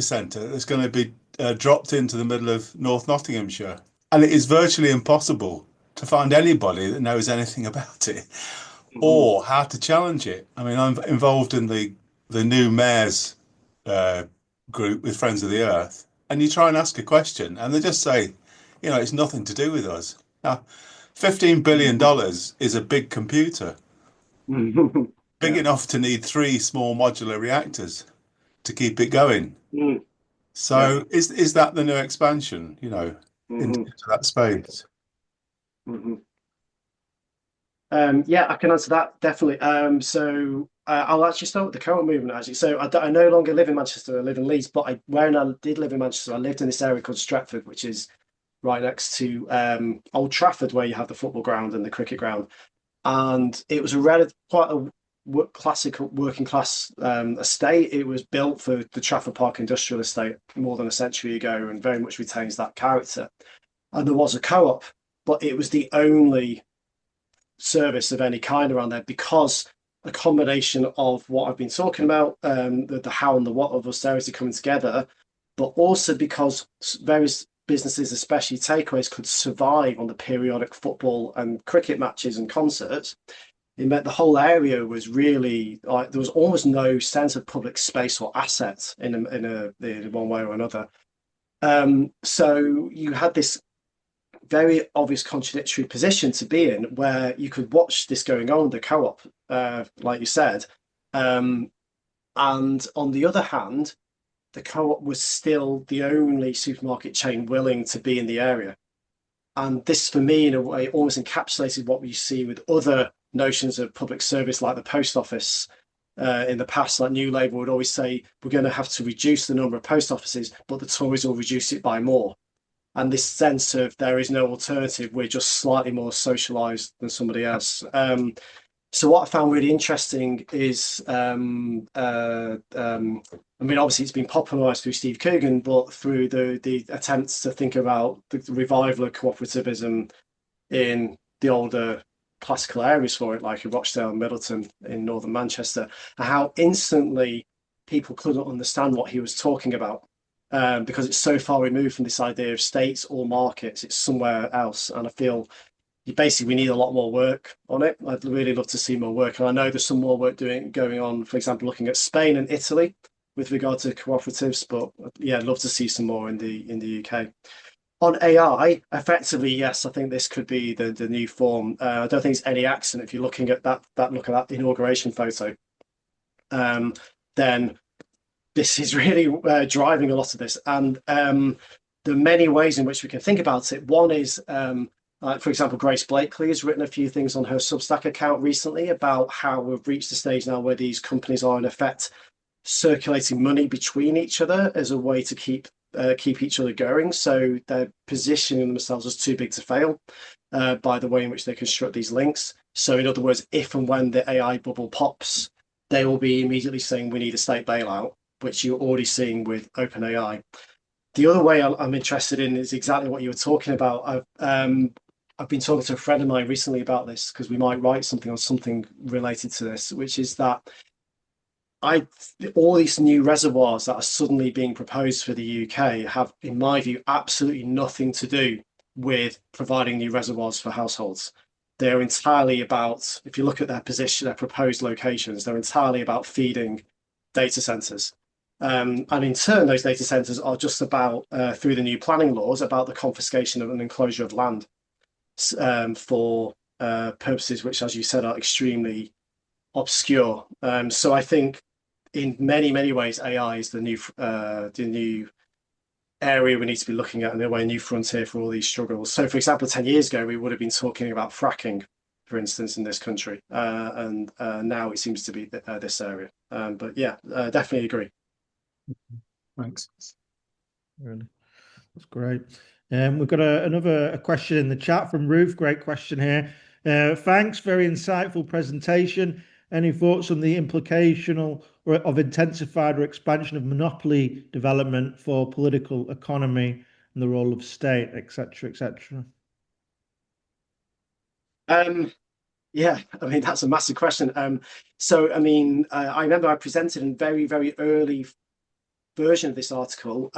centre that's going to be dropped into the middle of North Nottinghamshire. And it is virtually impossible to find anybody that knows anything about it or how to challenge it. I mean, I'm involved in the new mayor's group with Friends of the Earth. And you try and ask a question and they just say, it's nothing to do with us. Now, $15 billion is a big computer, big enough to need 3 small modular reactors to keep it going. So is that the new expansion, into that space? Yeah, I can answer that, definitely. So I'll actually start with the current movement, actually. So I no longer live in Manchester, I live in Leeds, but when I did live in Manchester, I lived in this area called Stretford, which is right next to Old Trafford, where you have the football ground and the cricket ground. And it was quite a classical working class estate. It was built for the Trafford Park Industrial Estate more than a century ago and very much retains that character. And there was a co-op, but it was the only service of any kind around there, because a combination of what I've been talking about, the how and the what of austerity coming together, but also because various businesses, especially takeaways, could survive on the periodic football and cricket matches and concerts. It meant the whole area was really there was almost no sense of public space or assets in one way or another. So you had this very obvious contradictory position to be in, where you could watch this going on, the co-op, like you said, and on the other hand, the co-op was still the only supermarket chain willing to be in the area. And this, for me, in a way, almost encapsulated what we see with other notions of public service, like the post office. In the past, like New Labour would always say, we're going to have to reduce the number of post offices, but the Tories will reduce it by more. And this sense of there is no alternative, we're just slightly more socialised than somebody else. So what I found really interesting is, I mean, obviously it's been popularised through Steve Coogan, but through the attempts to think about the revival of cooperativism in the older classical areas for it, like in Rochdale and Middleton in northern Manchester, and how instantly people couldn't understand what he was talking about. Because it's so far removed from this idea of states or markets, it's somewhere else. And I feel we need a lot more work on it. I'd really love to see more work. And I know there's some more work going on, for example, looking at Spain and Italy with regard to cooperatives. But yeah, I'd love to see some more in the UK. On AI, effectively, yes, I think this could be the new form. I don't think it's any accident if you're looking at that inauguration photo. Then this is really driving a lot of this. And there are many ways in which we can think about it. One is, for example, Grace Blakely has written a few things on her Substack account recently about how we've reached a stage now where these companies are in effect circulating money between each other as a way to keep each other going. So they're positioning themselves as too big to fail by the way in which they construct these links. So in other words, if and when the AI bubble pops, they will be immediately saying we need a state bailout, which you're already seeing with OpenAI. The other way I'm interested in is exactly what you were talking about. I've been talking to a friend of mine recently about this because we might write something on something related to this, which is that all these new reservoirs that are suddenly being proposed for the UK have, in my view, absolutely nothing to do with providing new reservoirs for households. They're entirely about, if you look at their position, their proposed locations, they're entirely about feeding data centres. And in turn, those data centres are just about, through the new planning laws, about the confiscation of an enclosure of land for purposes which, as you said, are extremely obscure. So I think in many, many ways, AI is the new area we need to be looking at, and a new frontier for all these struggles. So, for example, 10 years ago, we would have been talking about fracking, for instance, in this country. And now it seems to be this area. But yeah, definitely agree. Thanks. Really, that's great. We've got another question in the chat from Ruth. Great question here. Thanks, very insightful presentation. Any thoughts on the implication of intensified or expansion of monopoly development for political economy and the role of state, etc., etc.? Yeah, I mean, that's a massive question. So, I mean, I remember I presented in very, very early version of this article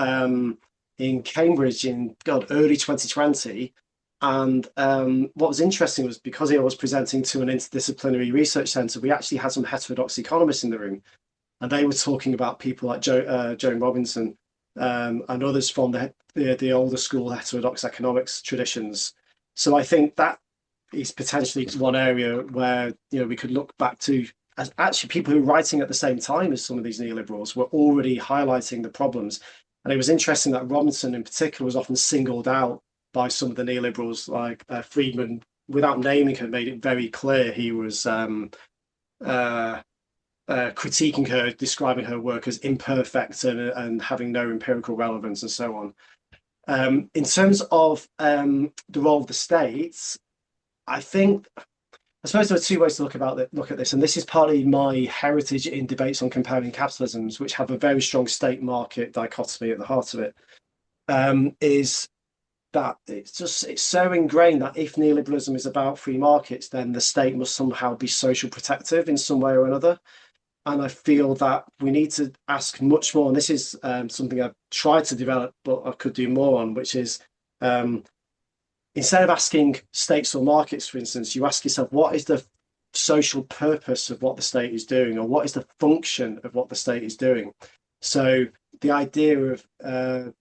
in Cambridge in early 2020. And what was interesting was because I was presenting to an interdisciplinary research centre, we actually had some heterodox economists in the room. And they were talking about people like Joan Robinson and others from the older school heterodox economics traditions. So I think that is potentially one area where we could look back to, as actually people who were writing at the same time as some of these neoliberals were already highlighting the problems. And it was interesting that Robinson in particular was often singled out by some of the neoliberals, like Friedman, without naming her, made it very clear he was critiquing her, describing her work as imperfect and having no empirical relevance and so on. In terms of the role of the states, I suppose there are two ways to look at this, and this is partly my heritage in debates on comparing capitalisms, which have a very strong state-market dichotomy at the heart of it. Is that it's so ingrained that if neoliberalism is about free markets, then the state must somehow be social protective in some way or another. And I feel that we need to ask much more, and this is something I've tried to develop, but I could do more on, which is instead of asking states or markets, for instance, you ask yourself, what is the social purpose of what the state is doing, or what is the function of what the state is doing? So the idea of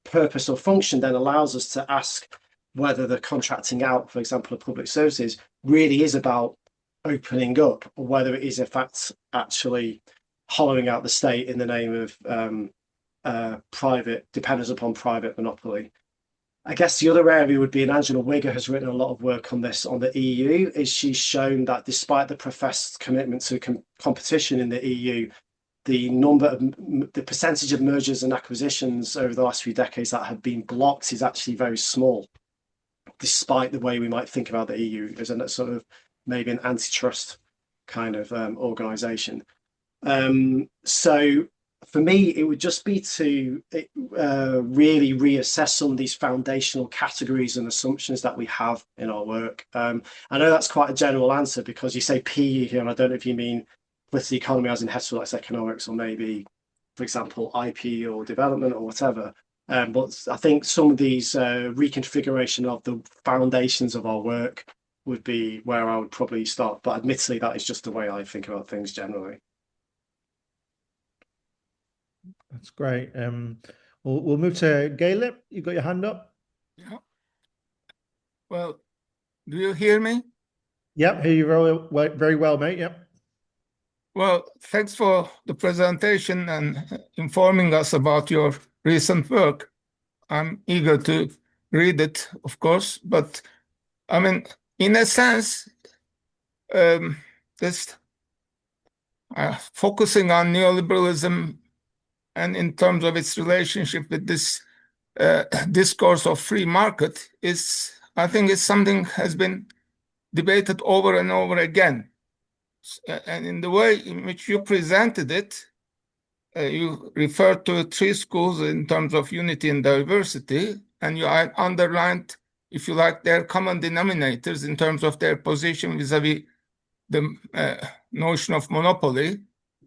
purpose or function then allows us to ask whether the contracting out, for example, of public services really is about opening up, or whether it is in fact actually hollowing out the state in the name of private dependence upon private monopoly. I guess the other area would be, and Angela Wigger has written a lot of work on this on the EU, is she's shown that despite the professed commitment to competition in the EU, the percentage of mergers and acquisitions over the last few decades that have been blocked is actually very small, despite the way we might think about the EU as a sort of maybe an antitrust kind of organization. So for me, it would just be to really reassess some of these foundational categories and assumptions that we have in our work. I know that's quite a general answer because you say PE here, and I don't know if you mean political economy as in heterodox economics, or maybe, for example, IP or development or whatever. But I think some of these reconfiguration of the foundations of our work would be where I would probably start. But admittedly, that is just the way I think about things generally. That's great. We'll move to Gaelic. You got your hand up? Yeah. Well, do you hear me? Yep, hear you very well, mate. Yep. Well, thanks for the presentation and informing us about your recent work. I'm eager to read it, of course, but I mean, in a sense, this focusing on neoliberalism and in terms of its relationship with this discourse of free market is, I think, is something has been debated over and over again. And in the way in which you presented it, you referred to 3 schools in terms of unity and diversity, and you underlined, if you like, their common denominators in terms of their position vis-a-vis the notion of monopoly.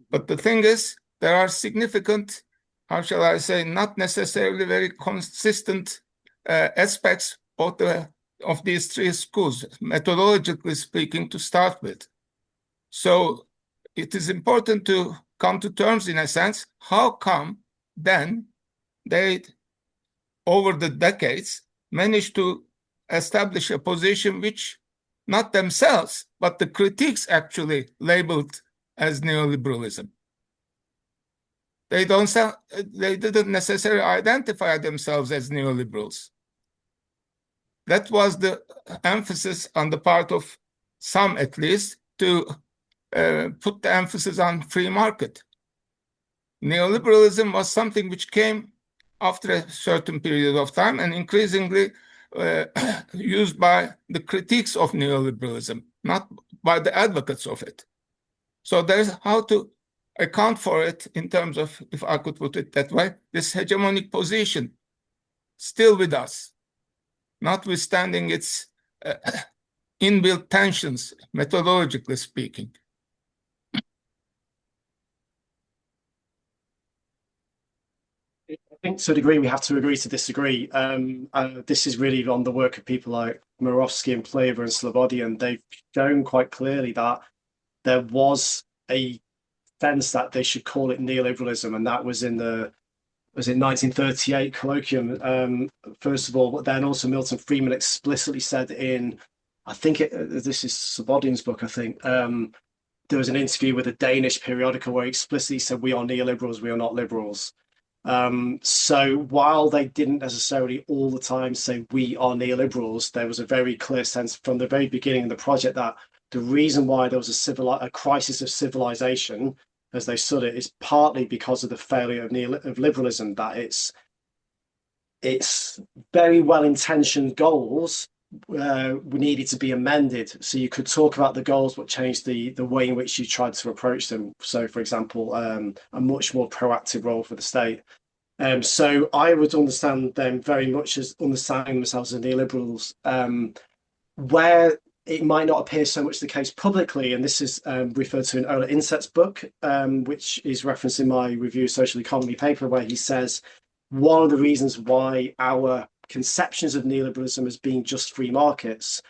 But the thing is, there are significant, how shall I say, not necessarily very consistent aspects of these 3 schools, methodologically speaking, to start with. So it is important to come to terms, in a sense, how come then they, over the decades, managed to establish a position which not themselves, but the critiques actually labeled as neoliberalism. They didn't necessarily identify themselves as neoliberals. That was the emphasis on the part of some, at least, to put the emphasis on free market. Neoliberalism was something which came after a certain period of time and increasingly used by the critiques of neoliberalism, not by the advocates of it. So there's how to account for it in terms of, if I could put it that way, this hegemonic position still with us, notwithstanding its inbuilt tensions, methodologically speaking. I think to a degree we have to agree to disagree. This is really on the work of people like Murawski and Plaver and Slobodian. They've shown quite clearly that there was a sense that they should call it neoliberalism, and that was in the 1938 colloquium, first of all, but then also Milton Friedman explicitly said in, I think this is Slobodian's book, I think, there was an interview with a Danish periodical where he explicitly said, we are neoliberals, we are not liberals. So while they didn't necessarily all the time say we are neoliberals, there was a very clear sense from the very beginning of the project that the reason why there was a crisis of civilization, as they stood it, is partly because of the failure of liberalism, that its very well-intentioned goals needed to be amended. So you could talk about the goals, but change the way in which you tried to approach them. So, for example, a much more proactive role for the state. So I would understand them very much as understanding themselves as neoliberals, where it might not appear so much the case publicly, and this is referred to in Ola Inset's book, which is referenced in my Review of Social Economy paper, where he says one of the reasons why our conceptions of neoliberalism as being just free markets,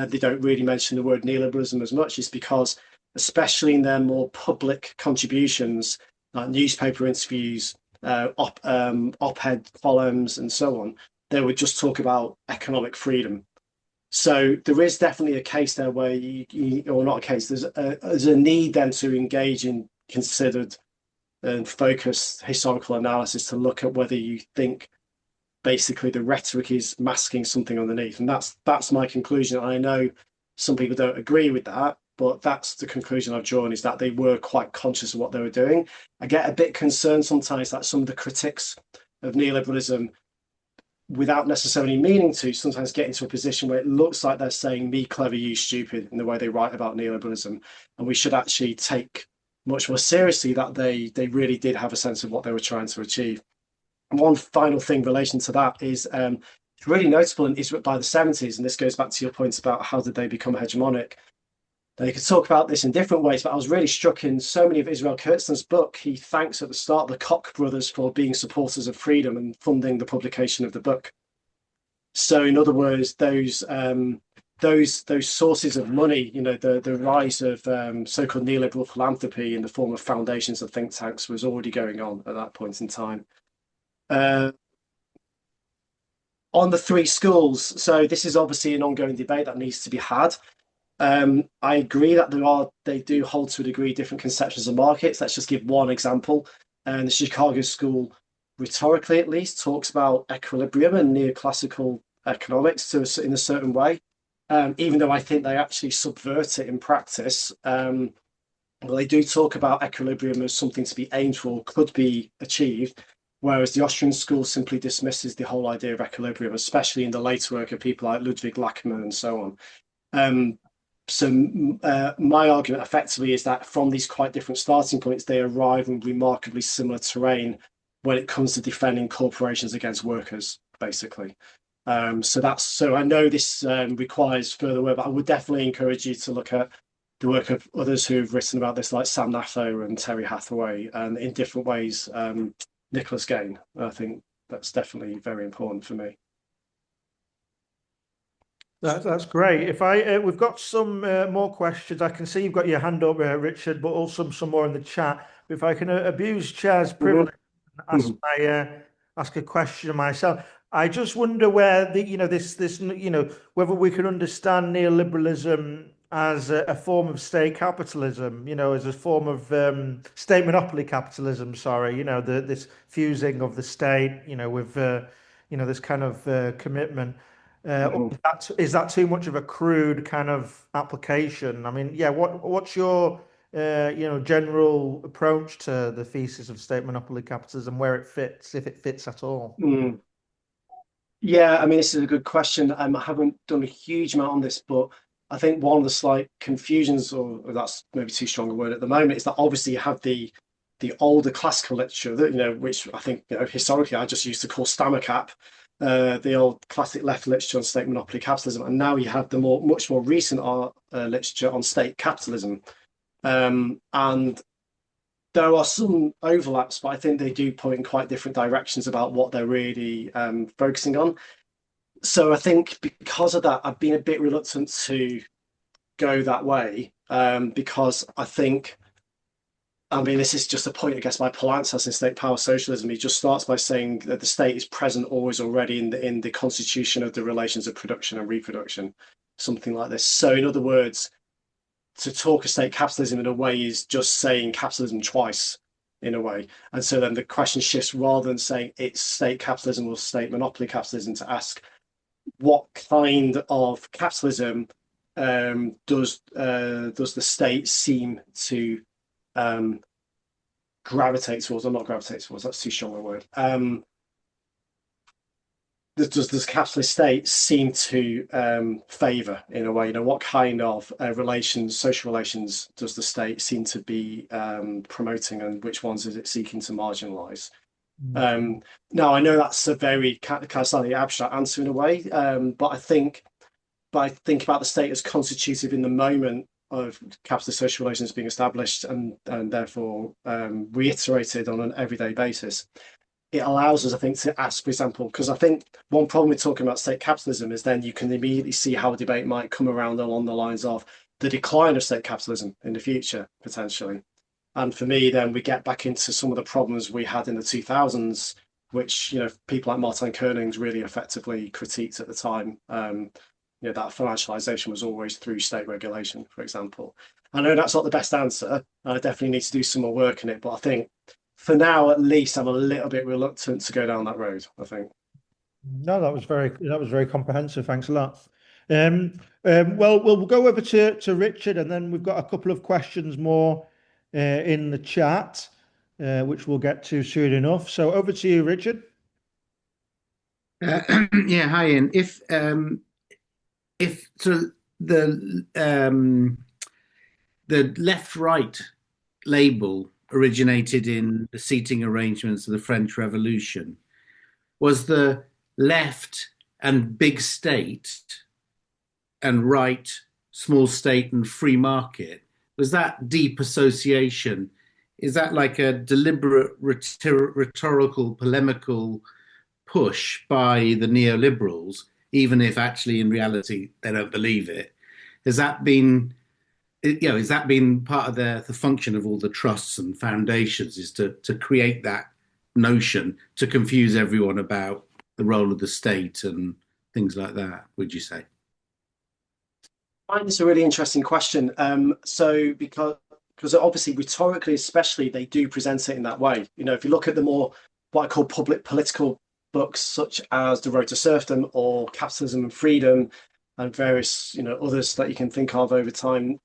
they don't really mention the word neoliberalism as much, is because, especially in their more public contributions, like newspaper interviews, op-ed columns, and so on, they would just talk about economic freedom. So there is definitely a case there where or not a case, there's a need then to engage in considered and focused historical analysis to look at whether you think basically the rhetoric is masking something underneath. And that's my conclusion. I know some people don't agree with that, but that's the conclusion I've drawn, is that they were quite conscious of what they were doing. I get a bit concerned sometimes that some of the critics of neoliberalism, without necessarily meaning to, sometimes get into a position where it looks like they're saying me clever, you stupid, in the way they write about neoliberalism. And we should actually take much more seriously that they really did have a sense of what they were trying to achieve. And one final thing in relation to that is it's really notable in Israel by the 70s, and this goes back to your points about how did they become hegemonic. Now, you could talk about this in different ways, but I was really struck in so many of Israel Kurtzman's book. He thanks at the start the Koch brothers for being supporters of freedom and funding the publication of the book. So, in other words, those sources of money, you know, the rise of so-called neoliberal philanthropy in the form of foundations and think tanks was already going on at that point in time. On the three schools, so this is obviously an ongoing debate that needs to be had. I agree that they do hold to a degree different conceptions of markets. Let's just give one example. The Chicago School, rhetorically at least, talks about equilibrium and neoclassical economics in a certain way, even though I think they actually subvert it in practice. Well, they do talk about equilibrium as something to be aimed for, could be achieved, whereas the Austrian school simply dismisses the whole idea of equilibrium, especially in the later work of people like Ludwig Lachmann and so on. So my argument effectively is that from these quite different starting points, they arrive in remarkably similar terrain when it comes to defending corporations against workers, basically. So I know this requires further work, but I would definitely encourage you to look at the work of others who've written about this, like Sam Natho and Terry Hathaway, and in different ways, Nicholas Gain. I think that's definitely very important for me. That's great. We've got some more questions. I can see you've got your hand up, Richard, but also some more in the chat. If I can abuse chair's privilege and ask a question myself, I just wonder where whether we can understand neoliberalism as a form of state capitalism, as a form of state monopoly capitalism. Sorry, this fusing of the state, with this kind of commitment. Is that too much of a crude kind of application? I mean, yeah. What's your general approach to the thesis of state monopoly capitalism, where it fits, if it fits at all? Yeah, I mean, this is a good question. I haven't done a huge amount on this, but I think one of the slight confusions, or that's maybe too strong a word at the moment, is that obviously you have the older classical literature that which I think historically I just used to call Stammercap. The old classic left literature on state monopoly capitalism, and now you have the much more recent literature on state capitalism, and there are some overlaps, but I think they do point in quite different directions about what they're really focusing on. So I think because of that, I've been a bit reluctant to go that way, because I mean, this is just a point, I guess, by Polantzas in State Power Socialism. He just starts by saying that the state is present always already in the constitution of the relations of production and reproduction, something like this. So in other words, to talk of state capitalism in a way is just saying capitalism twice, in a way. And so then the question shifts, rather than saying it's state capitalism or state monopoly capitalism, to ask what kind of capitalism does the state seem to gravitate towards, or not gravitate towards, that's too strong a word. Does this capitalist state seem to favour, in a way? What kind of social relations does the state seem to be promoting, and which ones is it seeking to marginalise? Now, I know that's a very kind of slightly abstract answer in a way, but I think about the state as constitutive in the moment of capitalist social relations being established and therefore reiterated on an everyday basis. It allows us, I think, to ask, for example, because I think one problem with talking about state capitalism is then you can immediately see how a debate might come around along the lines of the decline of state capitalism in the future, potentially. And for me, then we get back into some of the problems we had in the 2000s, which people like Martin Koenig's really effectively critiqued at the time. That financialization was always through state regulation, for example. I know that's not the best answer. I definitely need to do some more work in it, but I think for now, at least, I'm a little bit reluctant to go down that road, I think. No, that was very comprehensive. Thanks a lot. Well, we'll go over to Richard, and then we've got a couple of questions more in the chat, which we'll get to soon enough. So over to you, Richard. Yeah, hi Ian. If so the left-right label originated in the seating arrangements of the French Revolution, was the left and big state and right small state and free market, was that deep association? Is that like a deliberate rhetorical polemical push by the neoliberals, even if actually in reality they don't believe it? Has that been, has that been part of the function of all the trusts and foundations, is to create that notion to confuse everyone about the role of the state and things like that, would you say? I find this a really interesting question. So because obviously rhetorically, especially, they do present it in that way. You know, if you look at the more what I call public political books, such as The Road to Serfdom or Capitalism and Freedom, and various others that you can think of over time,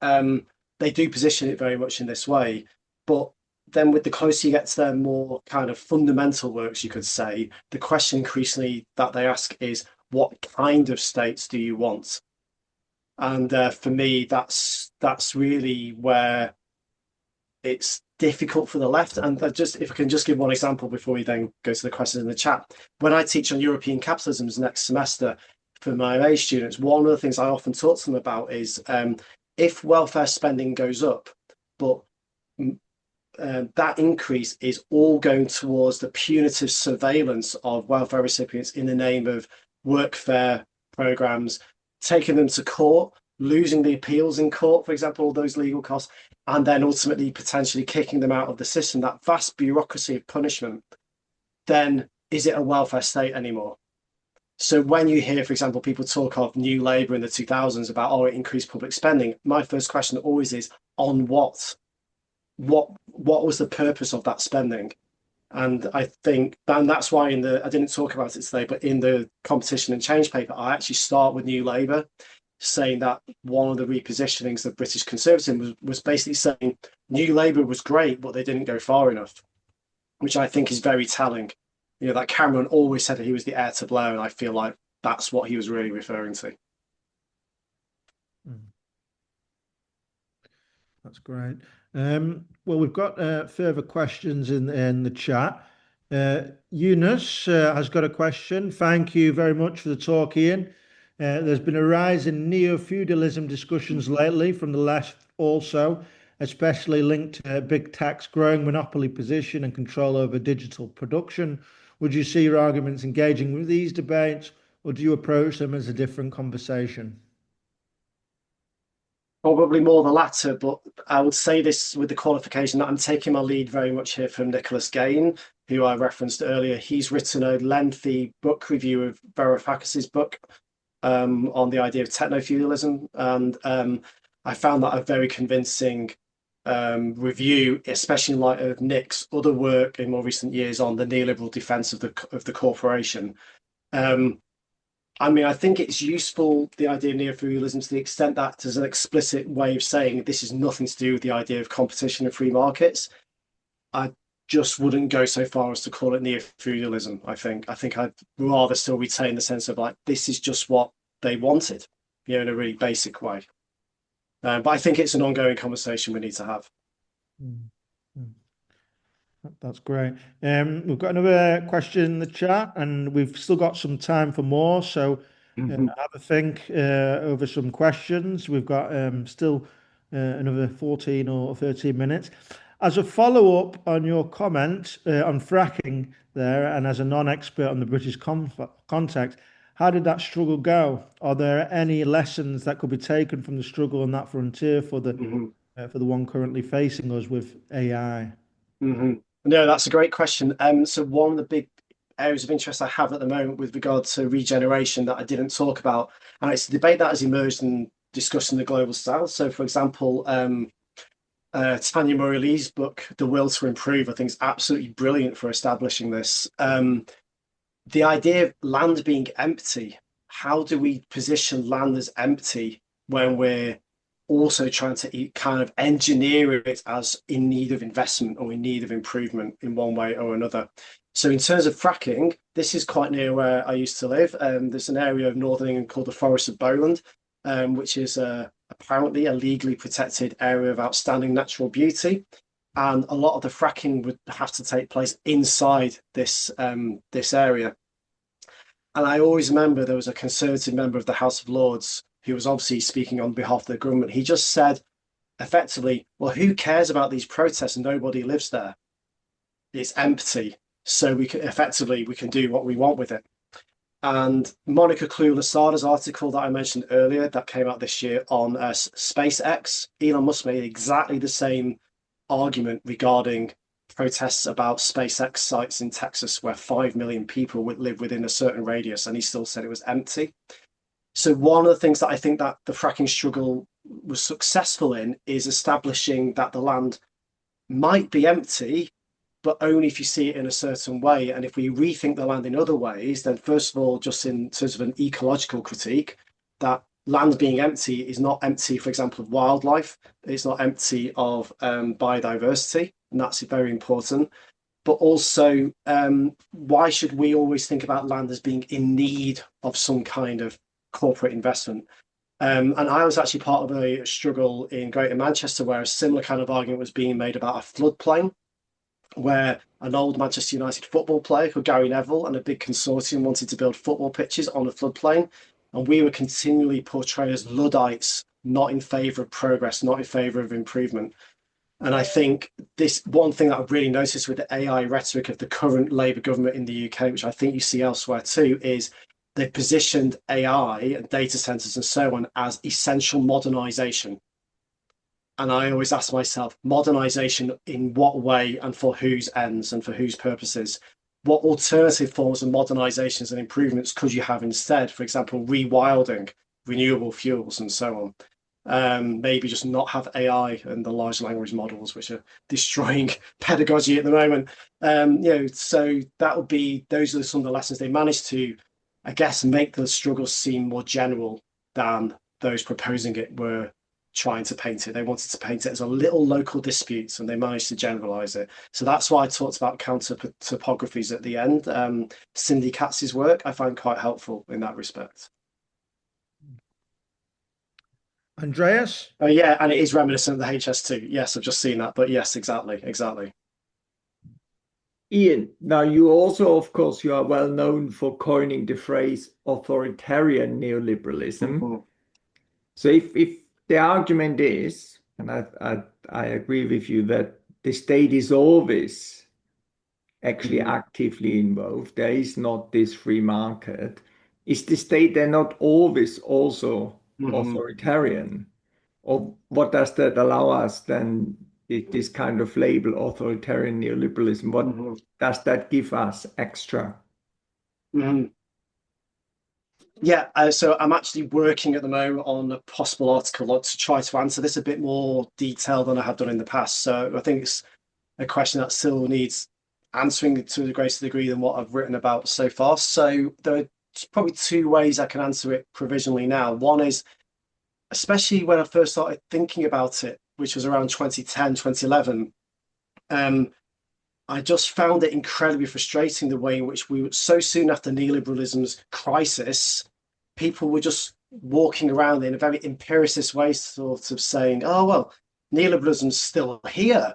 they do position it very much in this way. But then, with the closer you get to their more kind of fundamental works, you could say the question increasingly that they ask is, what kind of states do you want? And for me, that's really where it's difficult for the left. And if I can just give one example before we then go to the questions in the chat. When I teach on European capitalisms next semester for my MA students, one of the things I often talk to them about is if welfare spending goes up, but that increase is all going towards the punitive surveillance of welfare recipients in the name of workfare programs, taking them to court, losing the appeals in court, for example, all those legal costs, and then ultimately potentially kicking them out of the system, that vast bureaucracy of punishment, then is it a welfare state anymore? So when you hear, for example, people talk of New Labour in the 2000s about, it increased public spending, my first question always is, on what? What was the purpose of that spending? And I think, and that's why I didn't talk about it today, but in the competition and change paper, I actually start with New Labour, saying that one of the repositionings of British conservatism was basically saying New Labour was great, but they didn't go far enough, which I think is very telling. That Cameron always said that he was the heir to Blair, and I feel like that's what he was really referring to. That's great. Well, we've got further questions in the chat. Eunice has got a question. Thank you very much for the talk, Ian. There's been a rise in neo-feudalism discussions lately from the left also, especially linked to big tech's growing monopoly position and control over digital production. Would you see your arguments engaging with these debates, or do you approach them as a different conversation? Probably more the latter, but I would say this with the qualification that I'm taking my lead very much here from Nicholas Gain, who I referenced earlier. He's written a lengthy book review of Varoufakis's book on the idea of techno-feudalism, and I found that a very convincing review, especially in light of Nick's other work in more recent years on the neoliberal defense of the corporation. I think it's useful, the idea of neo-feudalism, to the extent that there's an explicit way of saying this is nothing to do with the idea of competition and free markets. I just wouldn't go so far as to call it neo-feudalism. I think I'd rather still retain the sense of like, this is just what they wanted, in a really basic way. But I think it's an ongoing conversation we need to have. That's great. We've got another question in the chat, and we've still got some time for more. So have a think over some questions. We've got still another 14 or 13 minutes. As a follow-up on your comment on fracking there, and as a non-expert on the British context, how did that struggle go? Are there any lessons that could be taken from the struggle on that frontier for the one currently facing us with AI? No, that's a great question. So one of the big areas of interest I have at the moment with regard to regeneration that I didn't talk about, and it's a debate that has emerged and discussed in the global south. So, for example, Tanya Murray-Lee's book, The Will to Improve, I think is absolutely brilliant for establishing this. the idea of land being empty, how do we position land as empty when we're also trying to kind of engineer it as in need of investment or in need of improvement in one way or another? So in terms of fracking, this is quite near where I used to live. There's an area of northern England called the Forest of Bowland, which is apparently a legally protected area of outstanding natural beauty. And a lot of the fracking would have to take place inside this area. And I always remember there was a Conservative member of the House of Lords who was obviously speaking on behalf of the government. He just said, effectively, well, who cares about these protests? Nobody lives there. It's empty. So we can do what we want with it. And Monica Clue-Lasada's article that I mentioned earlier that came out this year on SpaceX, Elon Musk made exactly the same argument regarding protests about SpaceX sites in Texas where 5 million people would live within a certain radius, and he still said it was empty. So one of the things that I think that the fracking struggle was successful in is establishing that the land might be empty, but only if you see it in a certain way. And if we rethink the land in other ways, then first of all, just in terms of an ecological critique, that land being empty is not empty, for example, of wildlife. It's not empty of biodiversity, and that's very important. But also, why should we always think about land as being in need of some kind of corporate investment? And I was actually part of a struggle in Greater Manchester where a similar kind of argument was being made about a floodplain, where an old Manchester United football player called Gary Neville and a big consortium wanted to build football pitches on a floodplain. And we were continually portrayed as Luddites, not in favour of progress, not in favour of improvement. And I think this one thing that I've really noticed with the AI rhetoric of the current Labour government in the UK, which I think you see elsewhere too, is they've positioned AI and data centres and so on as essential modernisation. And I always ask myself, modernisation in what way and for whose ends and for whose purposes? What alternative forms of modernisations and improvements could you have instead? For example, rewilding, renewable fuels and so on. Maybe just not have AI and the large language models, which are destroying pedagogy at the moment. So that would be, those are some of the lessons they managed to, I guess, make the struggle seem more general than those proposing it were trying to paint it. They wanted to paint it as a little local disputes, and they managed to generalize it. So that's why I talked about counter topographies at the end. Cindy Katz's work I find quite helpful in that respect. Andreas? Oh yeah, and it is reminiscent of the HS2. Yes, I've just seen that, but yes, exactly. Ian, now you also, of course, you are well known for coining the phrase authoritarian neoliberalism. Mm-hmm. So if the argument is, and I agree with you, that the state is always actually actively involved, there is not this free market, is the state then not always also authoritarian? Or what does that allow us then, this kind of label, authoritarian neoliberalism? What does that give us extra? Yeah, so I'm actually working at the moment on a possible article to try to answer this a bit more detailed than I have done in the past. So I think it's a question that still needs answering to a greater degree than what I've written about so far. So there are probably two ways I can answer it provisionally now. One is, especially when I first started thinking about it, which was around 2010, 2011, I just found it incredibly frustrating the way in which we were so soon after neoliberalism's crisis, people were just walking around in a very empiricist way, sort of saying, oh, well, neoliberalism's still here.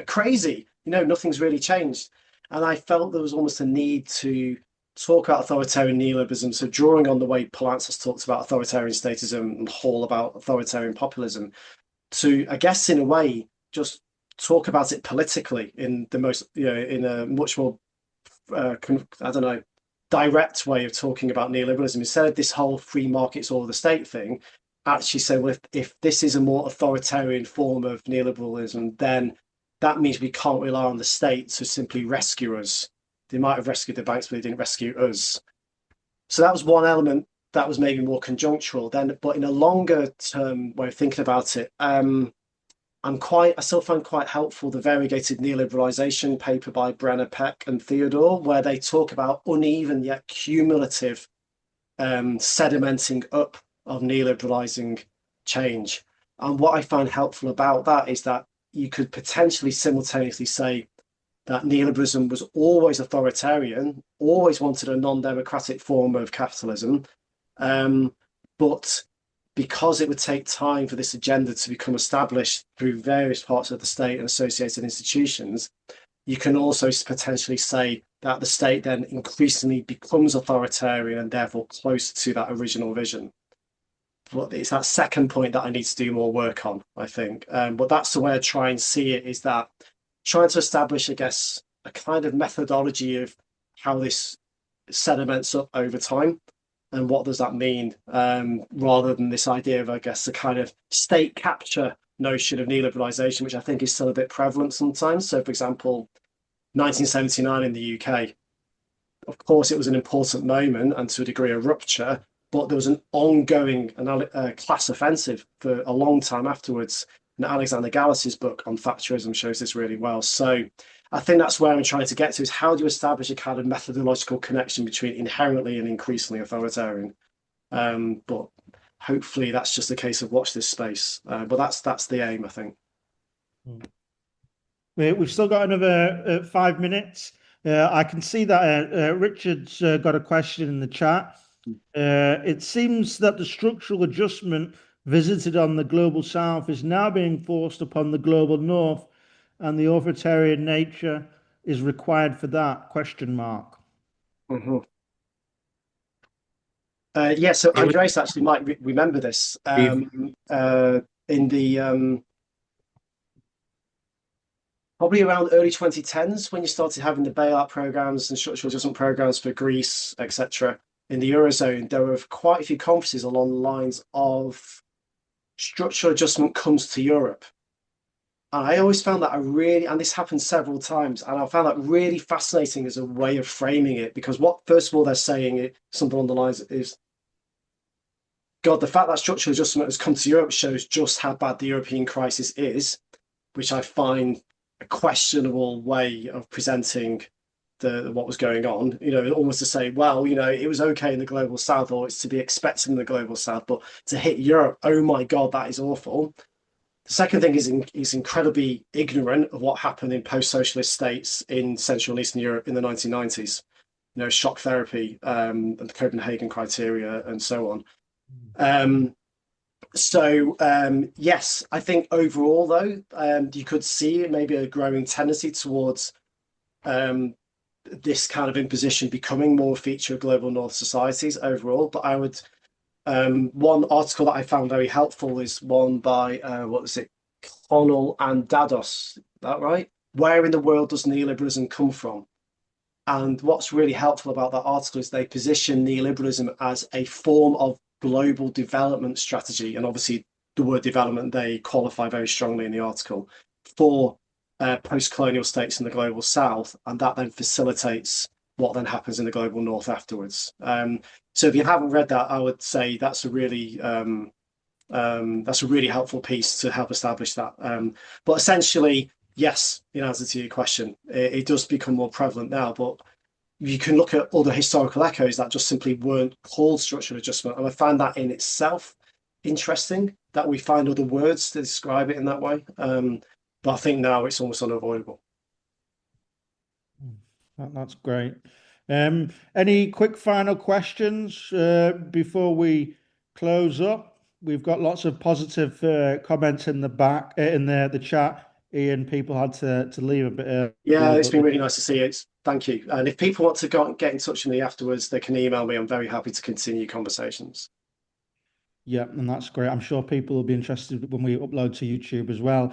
Crazy. Nothing's really changed. And I felt there was almost a need to talk about authoritarian neoliberalism. So drawing on the way Palance has talked about authoritarian statism and Hall about authoritarian populism, to, I guess, in a way, just talk about it politically in the most, in a much more, direct way of talking about neoliberalism. Instead of this whole free markets or the state thing, actually say, well, if this is a more authoritarian form of neoliberalism, then that means we can't rely on the state to simply rescue us. They might have rescued the banks, but they didn't rescue us. So that was one element that was maybe more conjunctural then, but in a longer term way of thinking about it, I still find quite helpful the variegated neoliberalization paper by Brenner, Peck, and Theodore, where they talk about uneven yet cumulative sedimenting up of neoliberalizing change. And what I find helpful about that is that you could potentially simultaneously say that neoliberalism was always authoritarian, always wanted a non-democratic form of capitalism, but because it would take time for this agenda to become established through various parts of the state and associated institutions, you can also potentially say that the state then increasingly becomes authoritarian and therefore closer to that original vision. But it's that second point that I need to do more work on, I think. But that's the way I try and see it, is that trying to establish, I guess, a kind of methodology of how this sediments up over time and what does that mean, rather than this idea of, I guess, the kind of state capture notion of neoliberalization, which I think is still a bit prevalent sometimes. So, for example, 1979 in the UK, of course, it was an important moment and to a degree a rupture, but there was an ongoing class offensive for a long time afterwards. And Alexander Gallus's book on Thatcherism shows this really well. So I think that's where I'm trying to get to, is how do you establish a kind of methodological connection between inherently and increasingly authoritarian? But hopefully that's just a case of watch this space. But that's the aim, I think. We've still got another 5 minutes. I can see that Richard's got a question in the chat. It seems that the structural adjustment visited on the global south is now being forced upon the global north, and the authoritarian nature is required for that, question mark. Mm-hmm. Yeah, so Andreas actually might remember this. In the probably around early 2010s, when you started having the bailout programs and structural adjustment programs for Greece, etc., in the Eurozone, there were quite a few conferences along the lines of structural adjustment comes to Europe. And I always found that and this happened several times, and I found that really fascinating as a way of framing it, because what, first of all, they're saying, something along the lines is, God, the fact that structural adjustment has come to Europe shows just how bad the European crisis is, which I find a questionable way of presenting what was going on, almost to say, well, it was okay in the global south, or it's to be expected in the global south, but to hit Europe, oh my God, that is awful. The second thing is incredibly ignorant of what happened in post-socialist states in Central and Eastern Europe in the 1990s, shock therapy, and the Copenhagen criteria and so on. Yes, I think overall, though, you could see maybe a growing tendency towards this kind of imposition becoming more a feature of global north societies overall. But I would, one article that I found very helpful is one by, Connell and Dados, is that right? Where in the world does neoliberalism come from? And what's really helpful about that article is they position neoliberalism as a form of global development strategy. And obviously the word development, they qualify very strongly in the article for post-colonial states in the global south, and that then facilitates what then happens in the global north afterwards. So if you haven't read that, I would say that's a really helpful piece to help establish that. But essentially, yes, in answer to your question, it does become more prevalent now, but you can look at other historical echoes that just simply weren't called structural adjustment. And I find that in itself interesting, that we find other words to describe it in that way. But I think now it's almost unavoidable. That's great. Any quick final questions before we close up? We've got lots of positive comments in the back in the chat. Ian, people had to leave a bit early. Yeah, it's been really nice to see it. Thank you. And if people want to get in touch with me afterwards, they can email me. I'm very happy to continue conversations. Yeah, and that's great. I'm sure people will be interested when we upload to YouTube as well.